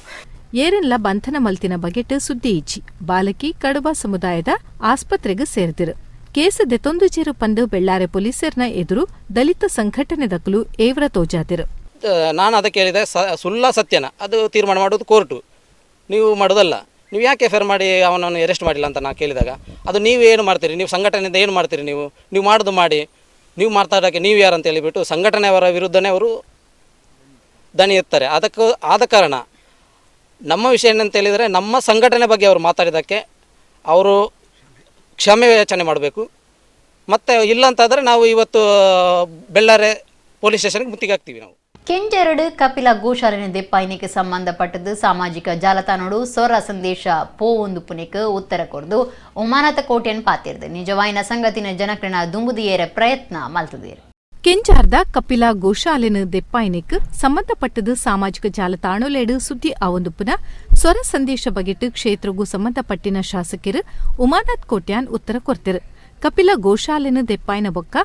ಏರೆಲ್ಲ ಬಂಧನ ಮಲ್ತಿನ ಬಗೆಟ್ ಸುದ್ದಿ ಇಚ್ಚಿ ಬಾಲಕಿ ಕಡಬ ಸಮುದಾಯದ ಆಸ್ಪತ್ರೆಗೆ ಸೇರಿದಿರು. ಕೇಸ್ ದೆತೊಂದು ಚೇರು ಪಂದು ಬೆಳ್ಳಾರೆ ಪೊಲೀಸರ್ನ ಎದುರು ದಲಿತ ಸಂಘಟನೆದಕ್ಕಲು ಏವ್ರ ತೋಜಾತಿರು. ನಾನು ಅದಕ್ಕೆ ಹೇಳಿದೆ, ಸುಳ್ಳ ಸತ್ಯನ ಅದು ತೀರ್ಮಾನ ಮಾಡೋದು ಕೋರ್ಟು, ನೀವು ಮಾಡೋದಲ್ಲ. ನೀವು ಯಾಕೆ ಎಫ್ ಐ ಆರ್ ಮಾಡಿ ಅವನನ್ನು ಅರೆಸ್ಟ್ ಮಾಡಿಲ್ಲ ಅಂತ ನಾನು ಕೇಳಿದಾಗ, ಅದು ನೀವು ಏನು ಮಾಡ್ತೀರಿ, ನೀವು ಸಂಘಟನೆಯಿಂದ ಏನು ಮಾಡ್ತೀರಿ, ನೀವು ಮಾಡೋದು ಮಾಡಿ, ನೀವು ಮಾತಾಡೋಕ್ಕೆ ನೀವು ಯಾರು ಅಂತ ಹೇಳಿಬಿಟ್ಟು ಸಂಘಟನೆಯವರ ವಿರುದ್ಧನೇ ಅವರು ದನಿ ಎತ್ತಾರೆ. ಆದ ಕಾರಣ ನಮ್ಮ ವಿಷಯ ಏನಂತ ಹೇಳಿದರೆ, ನಮ್ಮ ಸಂಘಟನೆ ಬಗ್ಗೆ ಅವರು ಮಾತಾಡಿದ್ದಕ್ಕೆ ಅವರು ಕ್ಷಮೆ ಯಾಚನೆ ಮಾಡಬೇಕು. ಮತ್ತು ಇಲ್ಲ ಅಂತಾದರೆ ನಾವು ಇವತ್ತು ಬೆಳ್ಳಾರೆ ಪೊಲೀಸ್ ಸ್ಟೇಷನ್ಗೆ ಮುತ್ತಿಗಾಗ್ತೀವಿ. ನಾವು ಕೆಂಜೆರಡು ಕಪಿಲ ಗೋಶಾಲೆನ ದೆಪ್ಪಾಯಿನಿಗೆ ಸಂಬಂಧಪಟ್ಟದ್ದು ಸಾಮಾಜಿಕ ಜಾಲತಾಣೋಡು ಸೊರ ಸಂದೇಶ ಪೋವೊಂದು ಪುನಿಕ್ ಉತ್ತರ ಕೊಡ್ದು ಒಮಾನತ ಕೋಟೆಯನ್ನು ಪಾತಿರ್ದು ನಿಜವಾಯಿನ ಸಂಗತಿನ ಜನಕ್ರನ ದುಂಬುದಿಯೇರ ಪ್ರಯತ್ನ ಮಲ್ತದೇರು. ಕೆಂಜಾರ್ದ ಕಪಿಲ ಗೋಶಾಲೆನ ದೆಪ್ಪಾಯಿನಿಕ್ ಸಂಬಂಧಪಟ್ಟದು ಸಾಮಾಜಿಕ ಜಾಲತಾಣೋಲೇಡು ಸುದ್ದಿ ಆವೊಂದುಪುನ ಸೊರ ಸಂದೇಶ ಬಗೆಟ್ ಕ್ಷೇತ್ರಗೂ ಸಂಬಂಧಪಟ್ಟಿನ ಶಾಸಕರು ಉಮಾನಾಥ್ ಕೋಟ್ಯಾನ್ ಉತ್ತರ ಕೊರ್ತಿರು. ಕಪಿಲ ಗೋಶಾಲೆನ ದೆಪ್ಪಾಯಿನ ಬೊಕ್ಕ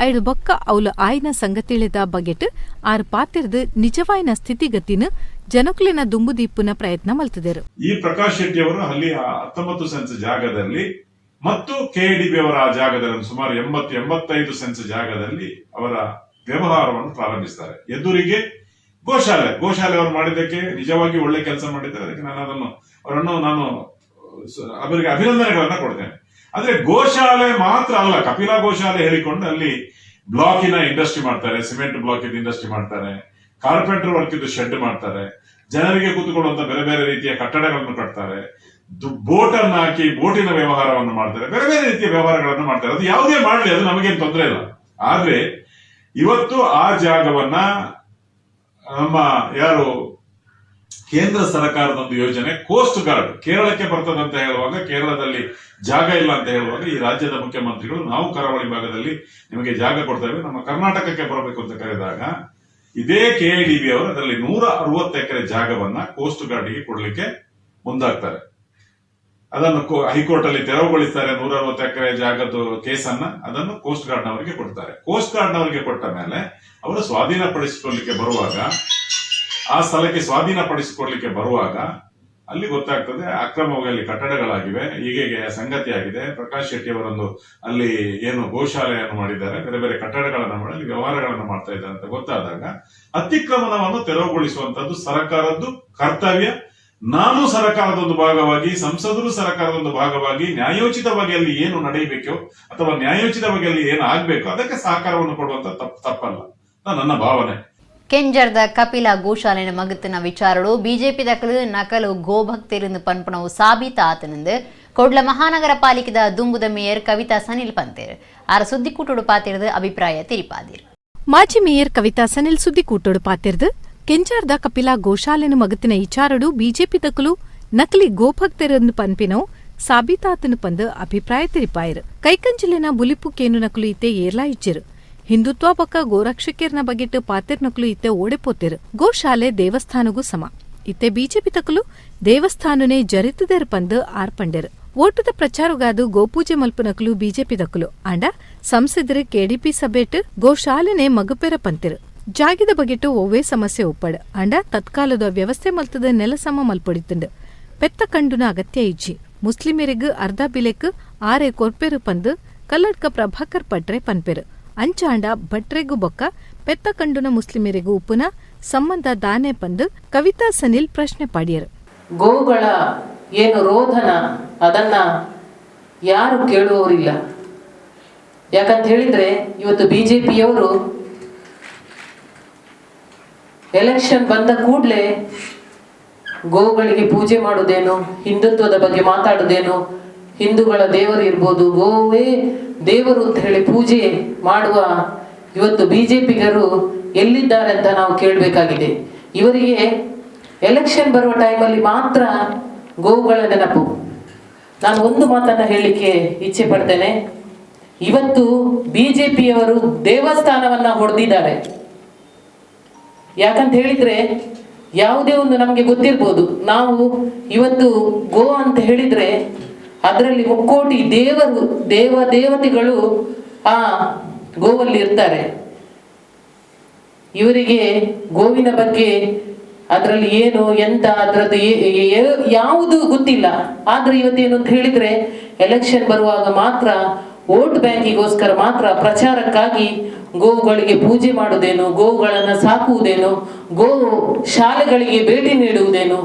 ಐದು ಬೊಕ್ಕ ಅವಲು ಆಯ್ನ ಸಂಗತಿಳಿದ ಬಗೆಟ್ ಆರು ಪಾತಿರ್ದು ನಿಜವಾಯಿನ ಸ್ಥಿತಿಗತಿನ ಜನಕುಲಿನ ದುಂಬುದೀಪುನ ಪ್ರಯತ್ನ ಮಲ್ತಿದರು. ಈ ಪ್ರಕಾಶ್ ಶೆಟ್ಟಿ ಅವರು ಅಲ್ಲಿ 19 ಸೆನ್ಸ್ ಜಾಗದಲ್ಲಿ ಮತ್ತು ಕೆಡಿಬಿ ಅವರ ಜಾಗದಲ್ಲಿ ಸುಮಾರು 80-85 ಸೆನ್ಸ್ ಜಾಗದಲ್ಲಿ ಅವರ ವ್ಯವಹಾರವನ್ನು ಪ್ರಾರಂಭಿಸ್ತಾರೆ. ಎದುರಿಗೆ ಗೋಶಾಲೆ ಅವರು ಮಾಡಿದ್ದಕ್ಕೆ ನಿಜವಾಗಿ ಒಳ್ಳೆ ಕೆಲಸ ಮಾಡಿದ್ದಾರೆ. ಅದಕ್ಕೆ ನಾನು ಅವರಿಗೆ ಅಭಿನಂದನೆಗಳನ್ನ ಕೊಡ್ತೇನೆ. ಆದ್ರೆ ಗೋಶಾಲೆ ಮಾತ್ರ ಅಲ್ಲ, ಕಪಿಲ ಗೋಶಾಲೆ ಹೇಳಿಕೊಂಡು ಅಲ್ಲಿ ಬ್ಲಾಕಿನ ಇಂಡಸ್ಟ್ರಿ ಮಾಡ್ತಾರೆ, ಸಿಮೆಂಟ್ ಬ್ಲಾಕ್ ಇಂಡಸ್ಟ್ರಿ ಮಾಡ್ತಾರೆ, ಕಾರ್ಪೆಂಟರ್ ವರ್ಕ್ ಇದ್ದು ಶೆಡ್ ಮಾಡ್ತಾರೆ, ಜನರಿಗೆ ಕೂತ್ಕೊಳ್ಳುವಂತ ಬೇರೆ ಬೇರೆ ರೀತಿಯ ಕಟ್ಟಡಗಳನ್ನು ಕಟ್ತಾರೆ, ಬೋಟ್ ಅನ್ನು ಹಾಕಿ ಬೋಟಿನ ವ್ಯವಹಾರವನ್ನು ಮಾಡ್ತಾರೆ, ಬೇರೆ ಬೇರೆ ರೀತಿಯ ವ್ಯವಹಾರಗಳನ್ನು ಮಾಡ್ತಾರೆ. ಅದು ಯಾವುದೇ ಮಾಡಲಿ, ಅದು ನಮಗೇನು ತೊಂದರೆ ಇಲ್ಲ. ಆದ್ರೆ ಇವತ್ತು ಆ ಜಾಗವನ್ನ ನಮ್ಮ ಯಾರು ಕೇಂದ್ರ ಸರ್ಕಾರದ ಒಂದು ಯೋಜನೆ ಕೋಸ್ಟ್ ಗಾರ್ಡ್ ಕೇರಳಕ್ಕೆ ಬರ್ತದೆ ಅಂತ ಹೇಳುವಾಗ, ಕೇರಳದಲ್ಲಿ ಜಾಗ ಇಲ್ಲ ಅಂತ ಹೇಳುವಾಗ ಈ ರಾಜ್ಯದ ಮುಖ್ಯಮಂತ್ರಿಗಳು ನಾವು ಕರಾವಳಿ ಭಾಗದಲ್ಲಿ ನಿಮಗೆ ಜಾಗ ಕೊಡ್ತೇವೆ, ನಮ್ಮ ಕರ್ನಾಟಕಕ್ಕೆ ಬರಬೇಕು ಅಂತ ಕರೆದಾಗ ಇದೇ ಕೆಐಡಿಬಿ ಅವರು ಅದರಲ್ಲಿ 160 ಎಕರೆ ಜಾಗವನ್ನ ಕೋಸ್ಟ್ ಗಾರ್ಡ್ಗೆ ಕೊಡ್ಲಿಕ್ಕೆ ಮುಂದಾಗ್ತಾರೆ. ಅದನ್ನು ಹೈಕೋರ್ಟ್ ಅಲ್ಲಿ ತೆರವುಗೊಳಿಸ್ತಾರೆ. 160 ಎಕರೆ ಜಾಗದ ಕೇಸನ್ನ ಅದನ್ನು ಕೋಸ್ಟ್ ಗಾರ್ಡ್ ನವರಿಗೆ ಕೊಡ್ತಾರೆ. ಕೋಸ್ಟ್ ಗಾರ್ಡ್ ನವರಿಗೆ ಕೊಟ್ಟ ಮೇಲೆ ಅವರು ಸ್ವಾಧೀನಪಡಿಸಿಕೊಳ್ಳಲಿಕ್ಕೆ ಬರುವಾಗ, ಆ ಸ್ಥಳಕ್ಕೆ ಸ್ವಾಧೀನಪಡಿಸಿಕೊಳ್ಳಲಿಕ್ಕೆ ಬರುವಾಗ ಅಲ್ಲಿ ಗೊತ್ತಾಗ್ತದೆ ಅಕ್ರಮವಾಗಿ ಅಲ್ಲಿ ಕಟ್ಟಡಗಳಾಗಿವೆ, ಹೀಗೆ ಸಂಗತಿ ಆಗಿದೆ. ಪ್ರಕಾಶ್ ಶೆಟ್ಟಿ ಅವರೊಂದು ಅಲ್ಲಿ ಏನು ಗೋಶಾಲೆಯನ್ನು ಮಾಡಿದ್ದಾರೆ, ಬೇರೆ ಬೇರೆ ಕಟ್ಟಡಗಳನ್ನು ಮಾಡಿ ಅಲ್ಲಿ ವ್ಯವಹಾರಗಳನ್ನು ಮಾಡ್ತಾ ಇದ್ದಾರೆ ಅಂತ ಗೊತ್ತಾದಾಗ ಅತಿಕ್ರಮಣವನ್ನು ತೆರವುಗೊಳಿಸುವಂತದ್ದು ಸರ್ಕಾರದ್ದು ಕರ್ತವ್ಯ. ನಾನು ಸರ್ಕಾರದ ಒಂದು ಭಾಗವಾಗಿ, ಸಂಸದರು ಸರ್ಕಾರದ ಒಂದು ಭಾಗವಾಗಿ ನ್ಯಾಯೋಚಿತವಾಗಿ ಅಲ್ಲಿ ಏನು ನಡೆಯಬೇಕೋ ಅಥವಾ ನ್ಯಾಯೋಚಿತವಾಗಿ ಅಲ್ಲಿ ಏನು ಆಗ್ಬೇಕು ಅದಕ್ಕೆ ಸಹಕಾರವನ್ನು ಕೊಡುವಂತ ತಪ್ಪಲ್ಲ, ನನ್ನ ಭಾವನೆ. ಕೆಂಜರ್ದ ಕಪಿಲ ಗೋಶಾಲೆನ ಮಗತ್ತಿನ ವಿಚಾರಗಳು ಬಿಜೆಪಿ ದಕ್ಕಲು ನಕಲು ಗೋಭಕ್ತಿರಿಂದ ಪನ್ಪಣವು ಸಾಬೀತ ಆತನಿಂದ ಕೊಡ್ಲ ಮಹಾನಗರ ಪಾಲಿಕೆದ ದುಂಬುದ ಮೇಯರ್ ಕವಿತಾ ಸನಿಲ್ ಪಂತೇರ್ ಆರ ಸುದ್ದಿಕೂಟೋಡು ಪಾತಿರ್ದು ಅಭಿಪ್ರಾಯ ತಿರಿಪಾದಿರ್. ಮಾಜಿ ಮೇಯರ್ ಕವಿತಾ ಸನಿಲ್ ಸುದ್ದಿಕೂಟೋಡು ಪಾತಿರ್ದು ಕೆಂಜಾರ್ದ ಕಪಿಲ ಗೋಶಾಲೆನ ಮಗತ್ತಿನ ವಿಚಾರಡು ಬಿಜೆಪಿ ದಕ್ಕಲು ನಕಲಿ ಗೋಭಕ್ತರನ್ನು ಪನ್ಪಿನವು ಸಾಬೀತಾತನು ಪಂದು ಅಭಿಪ್ರಾಯ ತಿರಿಪಾಯಿರು. ಕೈಕಂಜಲಿನ ಬುಲಿಪು ಕೇನು ನಕಲು ಇತ್ತೆ ಏರ್ಲಾ ಇಚ್ಚಿರು. ಹಿಂದುತ್ವ ಪಕ್ಕ ಗೋರಕ್ಷಕೇರ್ನ ಬಗೆಟ್ ಪಾತಿರ್ನಕಲು ಇತ್ತೆ ಓಡೆಪೋತಿರು. ಗೋಶಾಲೆ ದೇವಸ್ಥಾನಗೂ ಸಮ. ಇತ್ತೆ ಬಿಜೆಪಿ ತಕಲು ದೇವಸ್ಥಾನನೇ ಜರಿತದೇರ್ ಪಂದು ಆರ್ಪಂಡೆರು. ಓಟದ ಪ್ರಚಾರಗಾದು ಗೋಪೂಜೆ ಮಲ್ಪನಕಲು ಬಿಜೆಪಿ ದಕ್ಕಲು ಅಂಡ ಸಂಸದರು ಕೆಡಿಪಿ ಸಭೆಟ್ ಗೋಶಾಲೆನೆ ಮಗಪೆರ ಪಂತಿರು. ಜಾಗಿದ ಬಗೆಟು ಒವ್ವೇ ಸಮಸ್ಯೆ ಉಪ್ಪಡ್ ಅಂಡ ತತ್ಕಾಲದ ವ್ಯವಸ್ಥೆ ಮಲ್ತದ ನೆಲಸಮ ಮಲ್ಪೊಡಿತುಂಡು. ಪೆತ್ತ ಕಂಡುನ ಅಗತ್ಯ ಇಜ್ಜಿ ಮುಸ್ಲಿಮರಿಗೂ ಅರ್ಧ ಬಿಲೆಕ್ 6 ಕೊರ್ಪೆರು ಪಂದು ಕಲ್ಲಡ್ಕ ಪ್ರಭಾಕರ್ ಪಟ್ರೆ ಪನ್ಪೆರು. ಅಂಚಾಂಡ ಭಟ್ರೆಗೂ ಬೊಕ್ಕ ಪೆತ್ತ ಕಂಡುನ ಮುಸ್ಲಿಮರಿಗೂ ಉಪ್ಪುನ ಸಂಬಂಧ ದಾನೆ ಪಂದು ಕವಿತಾ ಸನಿಲ್ ಪ್ರಶ್ನೆ ಪಾಡಿಯರು. ಗೋವುಗಳ ಏನು ರೋಧನ ಅದನ್ನ ಯಾರು ಕೇಳುವವರಿಲ್ಲ. ಯಾಕಂತ ಹೇಳಿದ್ರೆ ಇವತ್ತು ಬಿಜೆಪಿಯವರು ಎಲೆಕ್ಷನ್ ಬಂದ ಕೂಡಲೇ ಗೋವುಗಳಿಗೆ ಪೂಜೆ ಮಾಡುವುದೇನು, ಹಿಂದುತ್ವದ ಬಗ್ಗೆ ಮಾತಾಡುವುದೇನು, ಹಿಂದೂಗಳ ದೇವರು ಇರ್ಬೋದು, ಗೋವೇ ದೇವರು ಅಂತ ಹೇಳಿ ಪೂಜೆ ಮಾಡುವ ಇವತ್ತು ಬಿಜೆಪಿಗರು ಎಲ್ಲಿದ್ದಾರೆ ಅಂತ ನಾವು ಕೇಳಬೇಕಾಗಿದೆ. ಇವರಿಗೆ ಎಲೆಕ್ಷನ್ ಬರುವ ಟೈಮಲ್ಲಿ ಮಾತ್ರ ಗೋವುಗಳ ನೆನಪು. ನಾನು ಒಂದು ಮಾತನ್ನ ಹೇಳಲಿಕ್ಕೆ ಇಚ್ಛೆ ಪಡ್ತೇನೆ. ಇವತ್ತು ಬಿಜೆಪಿಯವರು ದೇವಸ್ಥಾನವನ್ನ ಹೊಡೆದಿದ್ದಾರೆ. ಯಾಕಂತ ಹೇಳಿದ್ರೆ ಯಾವುದೇ ಒಂದು ನಮಗೆ ಗೊತ್ತಿರ್ಬೋದು, ನಾವು ಇವತ್ತು ಗೋ ಅಂತ ಹೇಳಿದ್ರೆ ಅದರಲ್ಲಿ ಮುಕ್ಕೋಟಿ ದೇವತೆಗಳು ಆ ಗೋವಲ್ಲಿ ಇರ್ತಾರೆ. ಇವರಿಗೆ ಗೋವಿನ ಬಗ್ಗೆ ಅದರಲ್ಲಿ ಏನು ಎಂತ ಅದರದ್ದು ಯಾವುದು ಗೊತ್ತಿಲ್ಲ. ಆದ್ರೆ ಇವತ್ತೇನು ಅಂತ ಹೇಳಿದ್ರೆ ಎಲೆಕ್ಷನ್ ಬರುವಾಗ ಮಾತ್ರ ವೋಟ್ ಬ್ಯಾಂಕಿಗೋಸ್ಕರ ಮಾತ್ರ ಪ್ರಚಾರಕ್ಕಾಗಿ ಗೋವುಗಳಿಗೆ ಪೂಜೆ ಮಾಡುವುದೇನು, ಗೋವುಗಳನ್ನು ಸಾಕುವುದೇನು, ಗೋ ಶಾಲೆಗಳಿಗೆ ಭೇಟಿ ನೀಡುವುದೇನು,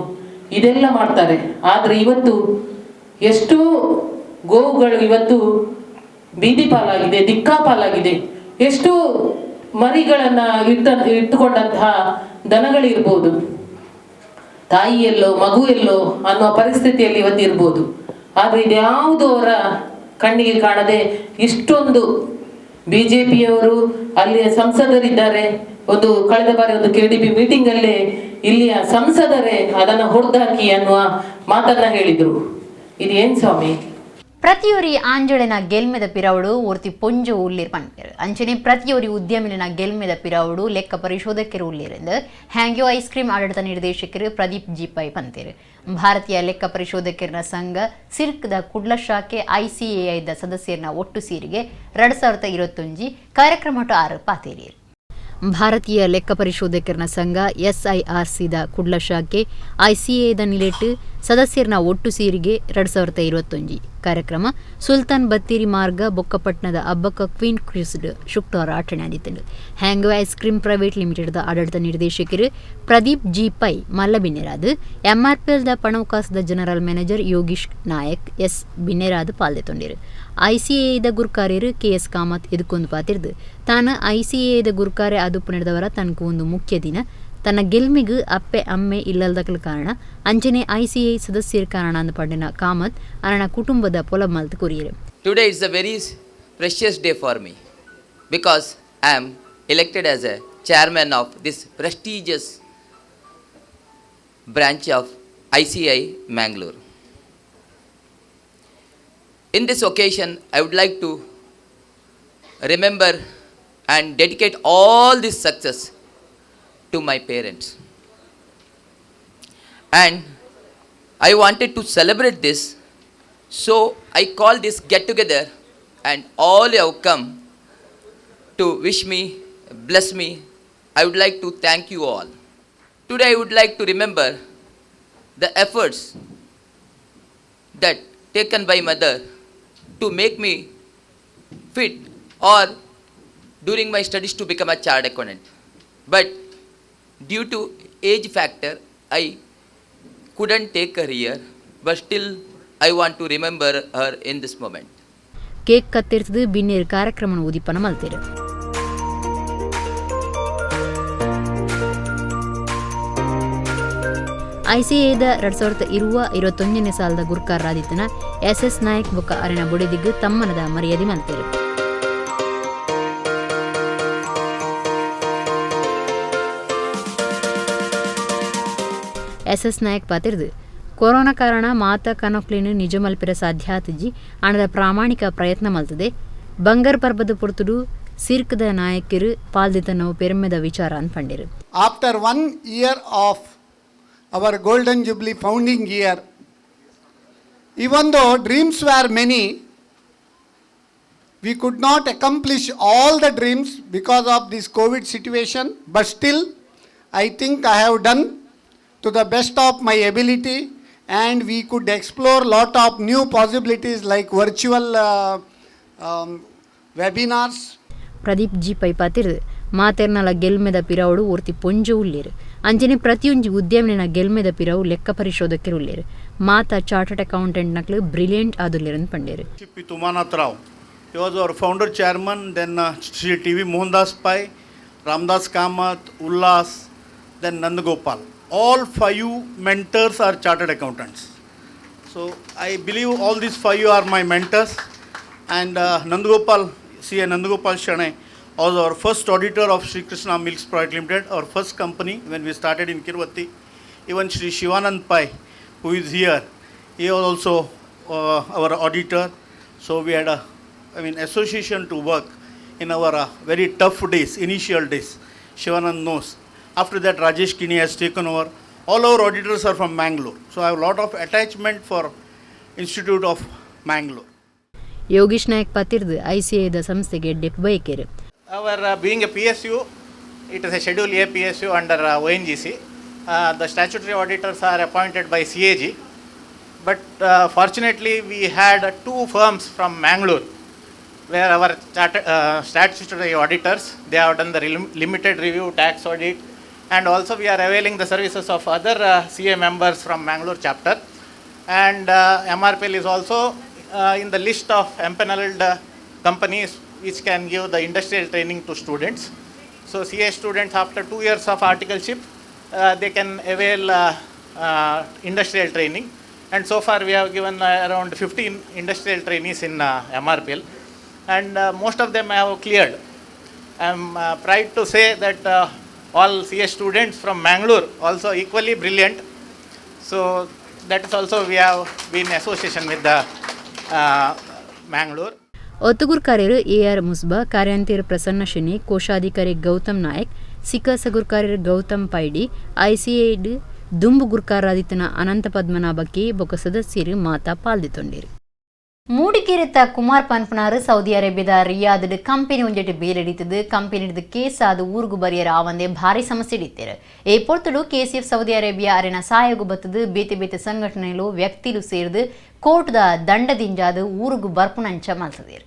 ಇದೆಲ್ಲ ಮಾಡ್ತಾರೆ. ಆದ್ರೆ ಇವತ್ತು ಎಷ್ಟೋ ಗೋವುಗಳು ಇವತ್ತು ಬೀದಿ ಪಾಲಾಗಿದೆ, ದಿಕ್ಕಾಪಾಲಾಗಿದೆ. ಎಷ್ಟು ಮರಿಗಳನ್ನ ಇಟ್ಟುಕೊಂಡಂತಹ ದನಗಳಿರ್ಬೋದು, ತಾಯಿಯಲ್ಲೋ ಮಗು ಎಲ್ಲೋ ಅನ್ನುವ ಪರಿಸ್ಥಿತಿಯಲ್ಲಿ ಇವತ್ತು ಇರ್ಬೋದು. ಆದ್ರೆ ಇದ್ಯಾವುದು ಅವರ ಕಣ್ಣಿಗೆ ಕಾಣದೆ ಇಷ್ಟೊಂದು ಬಿಜೆಪಿಯವರು ಅಲ್ಲಿಯ ಸಂಸದರಿದ್ದಾರೆ. ಕಳೆದ ಬಾರಿ ಒಂದು KDP ಮೀಟಿಂಗ್ ಅಲ್ಲೇ ಇಲ್ಲಿಯ ಸಂಸದರೇ ಅದನ್ನು ಹೊಡೆದಾಕಿ ಅನ್ನುವ ಮಾತನ್ನ ಹೇಳಿದ್ರು. ಇದು ಏನ್ ಸ್ವಾಮಿ? ಪ್ರತಿಯೊರಿ ಆಂಜಳಿನ ಗೆಲ್ಮೆದ ಪಿರವಡು ಒರ್ತಿ ಪೊಂಜು ಉಲ್ಲಿರ್ ಪಂಪೇರು ಅಂಚನೆ ಪ್ರತಿಯೊರಿ ಉದ್ಯಮಿನ ಗೆಲ್ಮೆದ ಪಿರವಡು ಲೆಕ್ಕ ಪರಿಶೋಧಕರು ಉಲ್ಲಿರೆಂದು ಹ್ಯಾಂಗ್ಯೋ ಐಸ್ ಕ್ರೀಮ್ ಆಡಳಿತ ನಿರ್ದೇಶಕರು ಪ್ರದೀಪ್ ಜಿ ಪೈ ಪಂತೇರು. ಭಾರತೀಯ ಲೆಕ್ಕ ಪರಿಶೋಧಕರ ಸಂಘ ಸಿರ್ಕ್ದ ಕುಡ್ಲ ಶಾಖೆ ICAIದ ಸದಸ್ಯರನ್ನ ಒಟ್ಟು ಸೇರಿಗೆ 2021 ಕಾರ್ಯಕ್ರಮ 6 ಪಾತೇರಿಯರು. ಭಾರತೀಯ ಲೆಕ್ಕ ಪರಿಶೋಧಕರ ಸಂಘ SIRCದ ಕುಡ್ಲ ಶಾಖೆ ICAIದ ನಿಲೆಟ್ಟು ಸದಸ್ಯರನ್ನ ಒಟ್ಟು ಸೇರಿಗೆ 2021 ಕಾರ್ಯಕ್ರಮ ಸುಲ್ತಾನ್ ಬತ್ತೇರಿ ಮಾರ್ಗ ಬೊಕ್ಕಪಟ್ಟಣದ ಅಬ್ಬಕ್ಕ ಕ್ವೀನ್ ಕ್ರಿಸ್ಡ್ ಶುಕ್ರವಾರ ಆಚರಣೆಯಾದಿತ್ತು. ಹ್ಯಾಂಗೋ ಐಸ್ ಕ್ರೀಮ್ ಪ್ರೈವೇಟ್ ಲಿಮಿಟೆಡ್ದ ಆಡಳಿತ ನಿರ್ದೇಶಕರು ಪ್ರದೀಪ್ ಜಿ ಪೈ ಮಲ್ಲಬಿನ್ನೆರಾದು, MRPLದ ಪಣವಕಾಸದ general manager Yogish Nayak S ಬಿನ್ನೆರಾದು ಪಾಲ್ದೊಂಡಿರು. ICAIದ ಗುರುಕಾರ್ಯರು KS ಕಾಮತ್ ಎದುಕೊಂದು ಪಾತಿರ್ದು ತಾನು ICAIದ ಗುರುಕಾರ್ಯ ಅದುಪ್ಪು ನಡೆದವರ ತನಕ ಒಂದು ಮುಖ್ಯ ದಿನ ತನ್ನ ಗೆಲ್ಮಿಗೂ ಅಪ್ಪೆ ಅಮ್ಮೆ ಇಲ್ಲದಕ್ಕಲ ಕಾರಣ ಅಂಚನೆ ICAI ಸದಸ್ಯರ ಕಾರಣ ಅಂದು ಪಂಡಿನ ಕಾಮತ್ ಅರಣ ಕುಟುಂಬದ ಪೊಲಮಲ್ತು courier. Today is a very precious day for me because I am elected as a chairman of this prestigious branch of ICAI Mangalore. In this occasion, I would like to remember and dedicate all this success to my parents. And I wanted to celebrate this, so I called this get together and all you have come to wish me, bless me. I would like to thank you all. Today I would like to remember the efforts that taken by mother to make me fit or during my studies to become a chartered accountant. But due to age factor, I couldn't take her here, but still I want to remember her in this moment. Cake ಕತ್ತಿರ್ತದೆ ಬಿನ್ನೇರು ಕಾರ್ಯಕ್ರಮ ಉದಿಪನ ಮಲ್ತೇರು. ICAIದ 2021 ಸಾಲದ ಗುರುಕಾರರಾದಿತ್ತನ SS Nayak ಬೊಕ್ಕ ಅರೆನ ಬೊಡೆದಿಗ್ಗು ತಮ್ಮನದ ಮರ್ಯಾದೆ ಮಲ್ತೇರು. SS Nayak ಪಾತಿರ್ದು corona ಕಾರಣ ಮಾತ ಕನಕ್ಲಿನ ನಿಜ ಮಲ್ಪಿರ ಸಾಧ್ಯ ಆತಜಿ ಅಣದ ಪ್ರಾಮಾಣಿಕ ಪ್ರಯತ್ನ ಮಲ್ತದೆ. ಬಂಗರ್ ಪರ್ಬದ ಪೊರ್ತುಡು ಸಿರ್ಕ್ದ ನಾಯಕರು ಪಾಲ್ದಿತನೋ ಪೆರ್ಮೆದ ವಿಚಾರ ಅನ್ಪಂಡಿರು. After 1 year of our golden jubilee founding year, even though dreams were many, we could not accomplish all the dreams because of this COVID situation, but still I think I have done to the best of my ability, and we could explore lot of new possibilities like virtual webinars. Pradeep G Pai ಪಾತಿರ್ದು ಮಾತೆರ್ನಲ ಗೆಲ್ಮೆದ ಪಿರವಡು ಒರ್ತಿ ಪೊಂಜು ಉಳ್ಳೇರು ಅಂಜನೆ ಪ್ರತಿಯೊಂದು ಉದ್ಯಮಿನ ಗೆಲ್ಮೆದ ಪಿರವು ಲೆಕ್ಕ ಪರಿಶೋಧಕರು ಉಳ್ಳೇರು ಮಾತ ಚಾರ್ಟರ್ಡ್ ಅಕೌಂಟೆಂಟ್ ನಕ್ಲು ಬ್ರಿಲಿಯಂಟ್ ಆದುಲ್ಲೇರನ್ ಪಂಡೇರು. Tumanath Rao, he was our founder chairman, then Sri TV Mohandas Pai, Ramdas Kamath, Ullas, then Nandagopal. All 5 mentors are chartered accountants. So I believe all these 5 are my mentors, and Nandagopal, C.A. Nandagopal Shane was our first auditor of Sri Krishna Milks Private Limited, our first company when we started in Kirvati. Even Sri Shivanand Pai, who is here, he was also our auditor. So we had a association to work in our very tough days, initial days. Shivanand knows. After that, Rajesh Kini has taken over. All our auditors are from Mangalore. So I have a lot of attachment for Institute of Mangalore. Yogish Nayak ಪಾತಿರ್ದು ICAದ ಸಂಸ್ಥೆಗೆ ಡೆಪ್ ಬಯಕೆರು. Our being a PSU, it is a Schedule A PSU under ONGC. The statutory auditors are appointed by CAG. But fortunately, we had two firms from Mangalore where our statutory auditors, they have done the limited review, tax audit, and also we are availing the services of other CA members from Mangalore chapter. And MRPL is also in the list of empaneled companies which can give the industrial training to students. So CA students, after 2 years of articleship, they can avail industrial training. And so far we have given around 15 industrial trainees in MRPL. And most of them have cleared. I am proud to say that all CS students from Mangalore also equally brilliant. So that is also we have been in association with the Mangalore. ಒತ್ತುಗುರ್ ಕಾರ್ಯರು AR ಮುಸ್ಬಾ, ಕಾರ್ಯಾಂತಿರ ಪ್ರಸನ್ನ ಶನಿ, ಕೋಶಾಧಿಕಾರಿ ಗೌತಮ್ ನಾಯಕ್, ಸಿಕ್ಕ ಸಗುರ್ಕಾರ್ಯರು ಗೌತಮ್ ಪೈಡಿ, ICAಡ್ ದುಂಬು ಗುರ್ಕಾರಾದಿತನ ಅನಂತ ಪದ್ಮನಾಭಕ್ಕೆ ಬೊಕ್ಕ ಸದಸ್ಯರು ಮಾತಾ ಪಾಲ್ದಿತೊಂಡಿರು. ಮೂಡಿಗೆರೆತ Kumar ಪನ್ಪನಾರು Saudi ಅರೇಬಿಯಾದ ರಿಯಾದ್ ಕಂಪನಿ ಒಂಜೆಟ್ ಬೇಲೆಡಿತದು ಕಂಪನಿ ಕೇಸ್ ಅದು ಊರುಗು ಬರಿಯರ ಆವಂದೆ ಭಾರಿ ಸಮಸ್ಯೆ ಹಿಡಿತೇರು. ಈ ಪೊರ್ತುಡು KCF ಸೌದಿ ಅರೇಬಿಯಾ ಅರೆನ ಸಹಾಯಗು ಬತ್ತದು ಬೇತೆ ಬೇತೆ ಸಂಘಟನೆಗಳು ವ್ಯಕ್ತಿಲು ಸೇರಿದು ಕೋರ್ಟ್ದ ದಂಡದಿಂಜಾದು ಊರುಗು ಬರ್ಪುನಂಚ ಮಲ್ತದೇರು.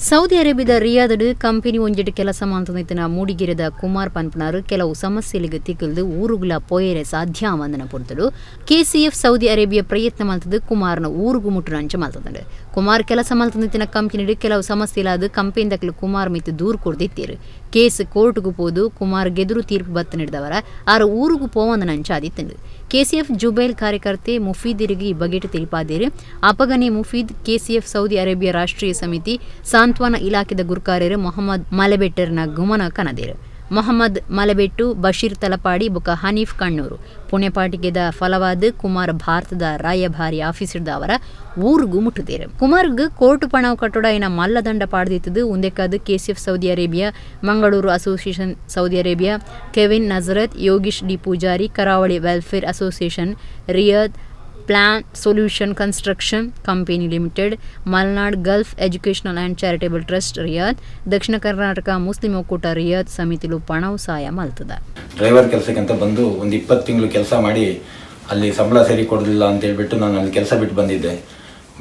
ಸೌದಿ ಅರೇಬಿಯಾದ ರಿಯಾದ್ ಕಂಪನಿ ಒಂಜೆಟ್ ಕೆಲಸ ಮಾಡ್ತಂದಿತ್ತಿನ ಮೂಡಿಗೆರೆದ ಕುಮಾರ್ ಪನ್ಪನಾರು ಕೆಲವು ಸಮಸ್ಯೆಲಿಗೆ ತಿಕ್ಕಲ್ದು ಊರುಗುಲ ಪೋಯರೆ ಸಾಧ್ಯ ಆವಂದನ ಪೊರ್ತುಡು KCF ಸೌದಿ ಅರೇಬಿಯಾ ಪ್ರಯತ್ನ ಮಲ್ತದು ಕುಮಾರ್ನ ಊರುಗು ಮುಟ್ಟುನಂಚ ಮಲ್ತದಂಡು. ಕುಮಾರ್ ಕೆಲಸ ಮಲ್ತಂದಿತ್ತಿನ ಕಂಪನಿ ಕೆಲವು ಸಮಸ್ಯೆಲಾದ ಕಂಪನಿದಕ್ಲು ಕುಮಾರ್ ಮಿತ್ತು ದೂರು ಕೊಡ್ದಿತ್ತೀರು. ಕೇಸ್ ಕೋರ್ಟ್ಗೂ ಪೋದು ಕುಮಾರ್ ಗೆದುರು ತೀರ್ಪು ಬತ್ತ ನೀಡಿದವರ ಆರು ಊರುಗು ಪೋವಂದನಂಚ ಆದಿತ್ತಂಡು. KCF ಜುಬೈಲ್ ಕಾರ್ಯಕರ್ತೆ ಮುಫೀದಿರಿಗೆ ಈ ಬಗೆಟ್ ತಿಳಿಪಾದೇರು. ಅಪಗನೆ ಮುಫೀದ್ KCF ಸೌದಿ ಅರೇಬಿಯಾ ರಾಷ್ಟ್ರೀಯ ಸಮಿತಿ ಸಾಂತ್ವನ ಇಲಾಖೆದ ಗುರ್ಕಾರ್ಯರು ಮೊಹಮ್ಮದ್ ಮಲೆಬೆಟ್ಟರ್ನ ಗುಮನ ಕನದೇರು. ಮೊಹಮ್ಮದ್ ಮಲೆಬೆಟ್ಟು, ಬಶೀರ್ ತಲಪಾಡಿ ಬೊಕ ಹನೀಫ್ ಕಣ್ಣೂರು ಪುಣ್ಯಪಾಟಿಗೆದ ಫಲವಾದ ಕುಮಾರ್ ಭಾರತದ ರಾಯಭಾರಿ ಆಫೀಸರ್ದ ಅವರ ಊರುಗು ಮುಟ್ಟುದೇರು. ಕುಮಾರ್ಗ್ ಕೋರ್ಟ್ ಪಣವು ಕಟ್ಟಡ ಏನ ಮಲ್ಲದಂಡ ಪಾಡ್ದಿತ್ತದು ಉಂದೆಕಾದ KCF Saudi Arabia, Mangaluru association Saudi Arabia, Kevin Nazareth, Yogish D Poojary, Karavali welfare association, Riyadh plan solution construction company limited, Malnad gulf educational and charitable trust Riyadh, Dakshina Karnataka Muslim ಒಕ್ಕೂಟ ರಿಯಾದ್ ಸಮಿತಿಲು ಪಣವು ಸಹಾಯ ಮಲ್ತದ. ಡ್ರೈವರ್ ಕೆಲಸಕ್ಕಂತ ಬಂದು ಒಂದು 20 ತಿಂಗಳು ಕೆಲಸ ಮಾಡಿ ಅಲ್ಲಿ ಸಂಬಳ ಸರಿ ಕೊಡಲಿಲ್ಲ ಅಂತ ಹೇಳ್ಬಿಟ್ಟು ನಾನು ಅಲ್ಲಿ ಕೆಲಸ ಬಿಟ್ಟು ಬಂದಿದ್ದೆ.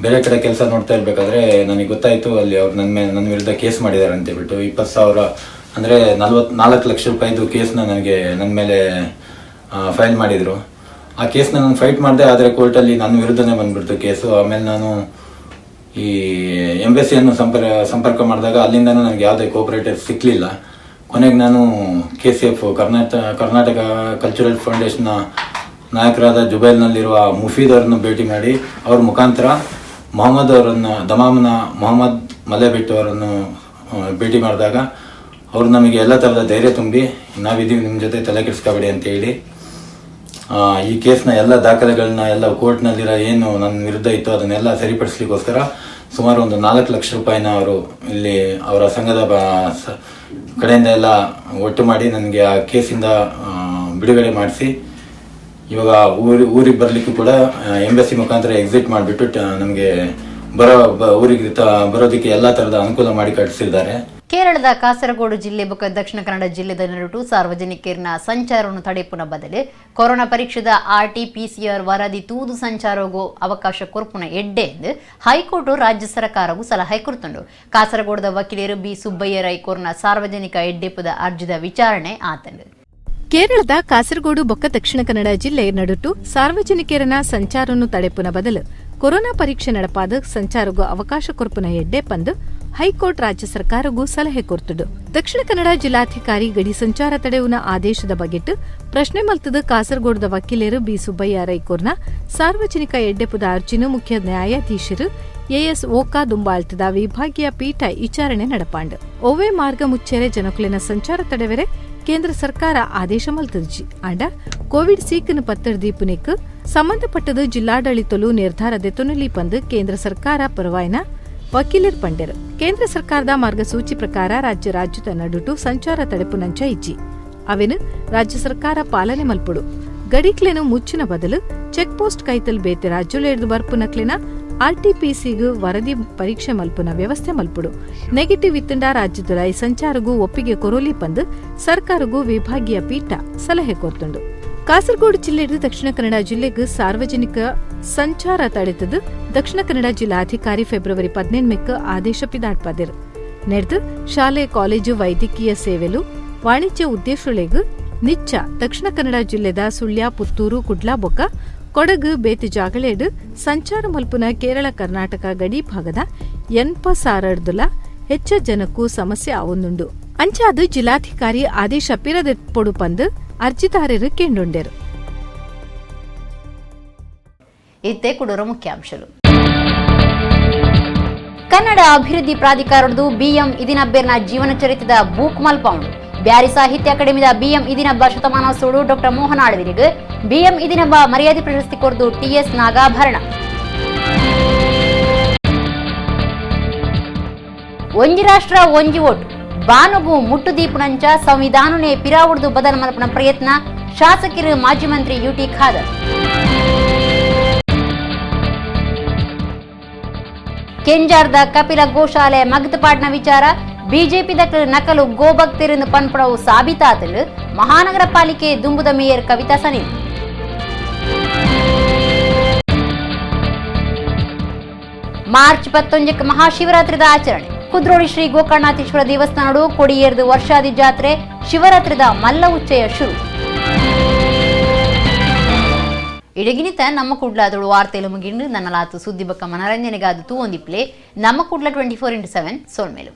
ಬೇರೆ ಕಡೆ ಕೆಲಸ ನೋಡ್ತಾ ಇರಬೇಕಾದ್ರೆ ನನಗೆ ಗೊತ್ತಾಯಿತು ಅಲ್ಲಿ ಅವ್ರು ನನ್ನ ವಿರುದ್ಧ ಕೇಸ್ ಮಾಡಿದ್ದಾರೆ ಅಂತ ಹೇಳ್ಬಿಟ್ಟು 20,000 ಅಂದರೆ 44 ಲಕ್ಷ ರೂಪಾಯಿದು ಕೇಸ್ನ ನನ್ನ ಮೇಲೆ ಫೈಲ್ ಮಾಡಿದರು. ಆ ಕೇಸ್ನ ನಾನು ಫೈಟ್ ಮಾಡಿದೆ, ಆದರೆ ಕೋರ್ಟಲ್ಲಿ ನನ್ನ ವಿರುದ್ಧನೇ ಬಂದುಬಿಡ್ತು ಕೇಸು. ಆಮೇಲೆ ನಾನು ಈ ಎಂಬಸಿಯನ್ನು ಸಂಪರ್ಕ ಮಾಡಿದಾಗ ಅಲ್ಲಿಂದನೂ ನನಗೆ ಯಾವುದೇ ಕೋಆಪರೇಟಿವ್ ಸಿಕ್ಕಲಿಲ್ಲ. ಕೊನೆಗೆ ನಾನು KCF ಕರ್ನಾಟಕ ಕಲ್ಚರಲ್ ಫೌಂಡೇಶನ್ನ ನಾಯಕರಾದ ಜುಬೈಲ್ನಲ್ಲಿರುವ ಮುಫೀದ್ ಅವರನ್ನು ಭೇಟಿ ಮಾಡಿ ಅವ್ರ ಮುಖಾಂತರ ಮೊಹಮ್ಮದ್ ಮಲೆಬೆಟ್ಟು ಅವರನ್ನು ಭೇಟಿ ಮಾಡಿದಾಗ ಅವರು ನಮಗೆ ಎಲ್ಲ ಥರದ ಧೈರ್ಯ ತುಂಬಿ ನಾವಿದ್ದೀವಿ, ನಿಮ್ಮ ಜೊತೆ ತಲೆ ಕೆಡಿಸ್ಕೋಬೇಡಿ ಅಂತ ಹೇಳಿ ಈ ಕೇಸ್ನ ಎಲ್ಲ ದಾಖಲೆಗಳನ್ನ ಎಲ್ಲ ಕೋರ್ಟ್ನಲ್ಲಿರೋ ಏನು ನನ್ನ ವಿರುದ್ಧ ಇತ್ತು ಅದನ್ನೆಲ್ಲ ಸರಿಪಡಿಸ್ಲಿಕ್ಕೋಸ್ಕರ ಸುಮಾರು ಒಂದು 4 ಲಕ್ಷ ರೂಪಾಯಿನ ಅವರು ಇಲ್ಲಿ ಅವರ ಸಂಘದ ಕಡೆಯಿಂದ ಎಲ್ಲ ಒಟ್ಟು ಮಾಡಿ ನನಗೆ ಆ ಕೇಸಿಂದ ಬಿಡುಗಡೆ ಮಾಡಿಸಿ ಇವಾಗ ಊರಿಗೆ ಬರಲಿಕ್ಕೂ ಕೂಡ ಎಂಬಸಿ ಮುಖಾಂತರ ಎಕ್ಸಿಟ್ ಮಾಡಿಬಿಟ್ಟು ನಮಗೆ ಊರಿಗೆ ಬರೋದಕ್ಕೆ ಎಲ್ಲ ಥರದ ಅನುಕೂಲ ಮಾಡಿ ಕಟ್ಟಿಸಿದ್ದಾರೆ. ಕೇರಳದ ಕಾಸರಗೋಡು ಜಿಲ್ಲೆ ಬೊಕ್ಕ ದಕ್ಷಿಣ ಕನ್ನಡ ಜಿಲ್ಲೆದ ನಡುಟು ಸಾರ್ವಜನಿಕರನ ಸಂಚಾರವನ್ನು ತಡೆಪುನ ಬದಲು ಕೊರೋನಾ ಪರೀಕ್ಷೆದ RT-PCR ವರದಿ ತೂದು ಸಂಚಾರಗೂ ಅವಕಾಶ ಕೊರ್ಪುನ ಎಡ್ಡೆ ಎಂದು ಹೈಕೋರ್ಟ್ ರಾಜ್ಯ ಸರ್ಕಾರಗೂ ಸಲಹೆ ಕೊರ್ತುಂಡು. ಕಾಸರಗೋಡದ ವಕೀಲರು ಬಿ ಸುಬ್ಬಯ್ಯ ರೈ ಕೋರ್ನ ಸಾರ್ವಜನಿಕ ಎಡ್ಡೆಪದ ಅರ್ಜಿದ ವಿಚಾರಣೆ ಆತಂಡು. ಕೇರಳದ ಕಾಸರಗೋಡು ಬೊಕ್ಕ ದಕ್ಷಿಣ ಕನ್ನಡ ಜಿಲ್ಲೆ ನಡುಟು ಸಾರ್ವಜನಿಕರನ ಸಂಚಾರವನ್ನು ತಡೆಪುನ ಬದಲು ಕೊರೋನಾ ಪರೀಕ್ಷೆ ನಡಪಾದ ಸಂಚಾರಗೂ ಅವಕಾಶ ಕೊರ್ಪುನ ಎಡ್ಡೆ ಪಂದು ಹೈಕೋರ್ಟ್ ರಾಜ್ಯ ಸರ್ಕಾರಗೂ ಸಲಹೆ ಕೊರ್ತುಡು. ದಕ್ಷಿಣ ಕನ್ನಡ ಜಿಲ್ಲಾಧಿಕಾರಿ ಗಡಿ ಸಂಚಾರ ತಡೆಯುವ ಆದೇಶದ ಬಗೆಟ್ ಪ್ರಶ್ನೆ ಮಲ್ತದ ಕಾಸರಗೋಡದ ವಕೀಲರು ಬಿ ಸುಬ್ಬಯ್ಯ ರೈಕೋರ್ನ ಸಾರ್ವಜನಿಕ ಎಡ್ಡೆಪದ ಅರ್ಜಿನ ಮುಖ್ಯ ನ್ಯಾಯಾಧೀಶರು AS ಓಕಾ ದುಂಬಾಳ್ತದ ವಿಭಾಗೀಯ ಪೀಠ ವಿಚಾರಣೆ ನಡಪಾಂಡು. ಒವ್ವೆ ಮಾರ್ಗ ಮುಚ್ಚೇರೆ ಜನಕುಲಿನ ಸಂಚಾರ ತಡೆವೆರೆ ಕೇಂದ್ರ ಸರ್ಕಾರ ಆದೇಶ ಮಲ್ತದ್ಜಿ ಅಂಡ ಕೋವಿಡ್ ಸೀಕನ ಪತ್ತರ್ ದೀಪುನಿಕ್ ಸಂಬಂಧಪಟ್ಟದು ಜಿಲ್ಲಾಡಳಿತಲು ನಿರ್ಧಾರ ದೆತೊನಲಿ ಪಂದು ಕೇಂದ್ರ ಸರ್ಕಾರ ಪರವಾಯಿನ ವಕೀಲರು ಪಂಡೆರು. ಕೇಂದ್ರ ಸರ್ಕಾರದ ಮಾರ್ಗಸೂಚಿ ಪ್ರಕಾರ ರಾಜ್ಯದ ನಡುಟು ಸಂಚಾರ ತಡೆಪುನಂಚ ಇಜ್ಜಿ ಅವೆನು ರಾಜ್ಯ ಸರ್ಕಾರ ಪಾಲನೆ ಮಲ್ಪುಡು. ಗಡಿಕ್ಲೆನು ಮುಚ್ಚಿನ ಬದಲು ಚೆಕ್ ಪೋಸ್ಟ್ ಕೈತಲ್ ಬೇತೆ ರಾಜ್ಯಲೇಡ್ದು ಬರ್ಪುನಕ್ಲೆನ ಆರ್ಟಿಪಿಸಿಗೂ ವರದಿ ಪರೀಕ್ಷೆ ಮಲ್ಪುನ ವ್ಯವಸ್ಥೆ ಮಲ್ಪುಡು. ನೆಗೆಟಿವ್ ಇತ್ತಂಡ ರಾಜ್ಯದ ಸಂಚಾರಗೂ ಒಪ್ಪಿಗೆ ಕೊರೋಲಿ ಪಂದು ಸರ್ಕಾರಗೂ ವಿಭಾಗೀಯ ಪೀಠ ಸಲಹೆ ಕೊರ್ತುಂಡು. ಕಾಸರಗೋಡು ಜಿಲ್ಲೆಡು ದಕ್ಷಿಣ ಕನ್ನಡ ಜಿಲ್ಲೆಗೂ ಸಾರ್ವಜನಿಕ ಸಂಚಾರ ತಡೆತದು ದಕ್ಷಿಣ ಕನ್ನಡ ಜಿಲ್ಲಾಧಿಕಾರಿ ಫೆಬ್ರವರಿ 17 ಆದೇಶ ಪಿದಾಡ್ಪದಿರು. ನೆಡ್ದು ಶಾಲೆ ಕಾಲೇಜು ವೈದ್ಯಕೀಯ ಸೇವೆಲು ವಾಣಿಜ್ಯ ಉದ್ದೇಶುಳೆಗೂ ನಿಚ್ಚ ದಕ್ಷಿಣ ಕನ್ನಡ ಜಿಲ್ಲೆದ ಸುಳ್ಯ, ಪುತ್ತೂರು, ಕುಡ್ಲಾಬೊಕ್ಕ, ಕೊಡಗು ಬೇತಿ ಜಾಗಲೇಡು ಸಂಚಾರ ಮಲ್ಪುನ ಕೇರಳ ಕರ್ನಾಟಕ ಗಡಿ ಭಾಗದ 80,000 ಹೆಚ್ಚ ಜನಕ್ಕೂ ಸಮಸ್ಯೆ ಆವೊಂದುಂಡು. ಅಂಚಾದು ಜಿಲ್ಲಾಧಿಕಾರಿ ಆದೇಶ ಪಿರದೆಪ್ಪೊಡು ಪಂದು ಅರ್ಜಿದಾರರು ಕೇಂಡುಂಡೆರು. ಇತ್ತೆ ಕುಡೂರ ಮುಖ್ಯಾಂಶಗಳು. ಕನ್ನಡ ಅಭಿವೃದ್ಧಿ ಪ್ರಾಧಿಕಾರದ್ದು ಬಿಎಂ ಇದಿನಬ್ಬೆರ್ನ ಜೀವನ ಚರಿತ್ರದ ಬೂಕ್ ಮಲ್ಪೌಂಡು. ಬ್ಯಾರಿ ಸಾಹಿತ್ಯ ಅಕಾಡೆಮಿದ ಬಿಎಂ ಇದಿನಬ್ಬ ಶತಮಾನೋತ್ಸವ ಡಾಕ್ಟರ್ ಮೋಹನ್ ಆಳ್ವಿರಿಗೆ ಬಿಎಂ ಇದಿನಬ್ಬ ಮರ್ಯಾದೆ ಪ್ರಶಸ್ತಿ ಕೊರದು ಟಿಎಸ್ ನಾಗಾಭರಣ. ಒಂಜಿ ರಾಷ್ಟ್ರ ಒಂಜಿ ಓಟು ಬಾನುಗು ಮುಟ್ಟು ದೀಪುನಂಚ ಸಂವಿಧಾನನೇ ಪಿರಾವುಡ್ದು ಬದಲ ಮಲ್ಪನ ಪ್ರಯತ್ನ ಶಾಸಕರು ಮಾಜಿ ಮಂತ್ರಿ ಯುಟಿ ಖಾದರ್. ಕೆಂಜಾರ್ದ ಕಪಿಲ ಗೋಶಾಲೆ ಮಗತಪಾಡ್ನ ವಿಚಾರ ಬಿಜೆಪಿ ನಕಲು ಗೋಭಕ್ತರಿಂದ ಪನ್ಪಡವು ಸಾಬೀತಾತಲು ಮಹಾನಗರ ಪಾಲಿಕೆ ದುಂಬುದ ಮೇಯರ್ ಕವಿತಾ ಸನಿಲ್. ಮಾರ್ಚ್ 11 ಮಹಾಶಿವರಾತ್ರಿದ ಆಚರಣೆ. ಕುದ್ರೋಳಿ ಶ್ರೀ ಗೋಕರ್ಣನಾಥೇಶ್ವರ ದೇವಸ್ಥಾನಡು ಕೊಡಿಯೇರ್ದು ವರ್ಷಾದಿ ಜಾತ್ರೆ ಶಿವರಾತ್ರಿದ ಮಲ್ಲ ಉಚ್ಚಯ ಶುರು. ಇಡಗಿನಿತ ನಮ್ಮ ಕುಡ್ಲಾದಳು ವಾರ್ತೆಲು ಮುಗಿಂಡು ನನ್ನಲಾತು ಸುದ್ದಿ ಬಕ್ಕ ಮನರಂಜನೆಗಾದು ತೂ ಒಂದಿಪ್ಲೆ ನಮ್ಮ ಕುಡ್ಲ 24x7 ಸೋಲ್ಮೇಲು.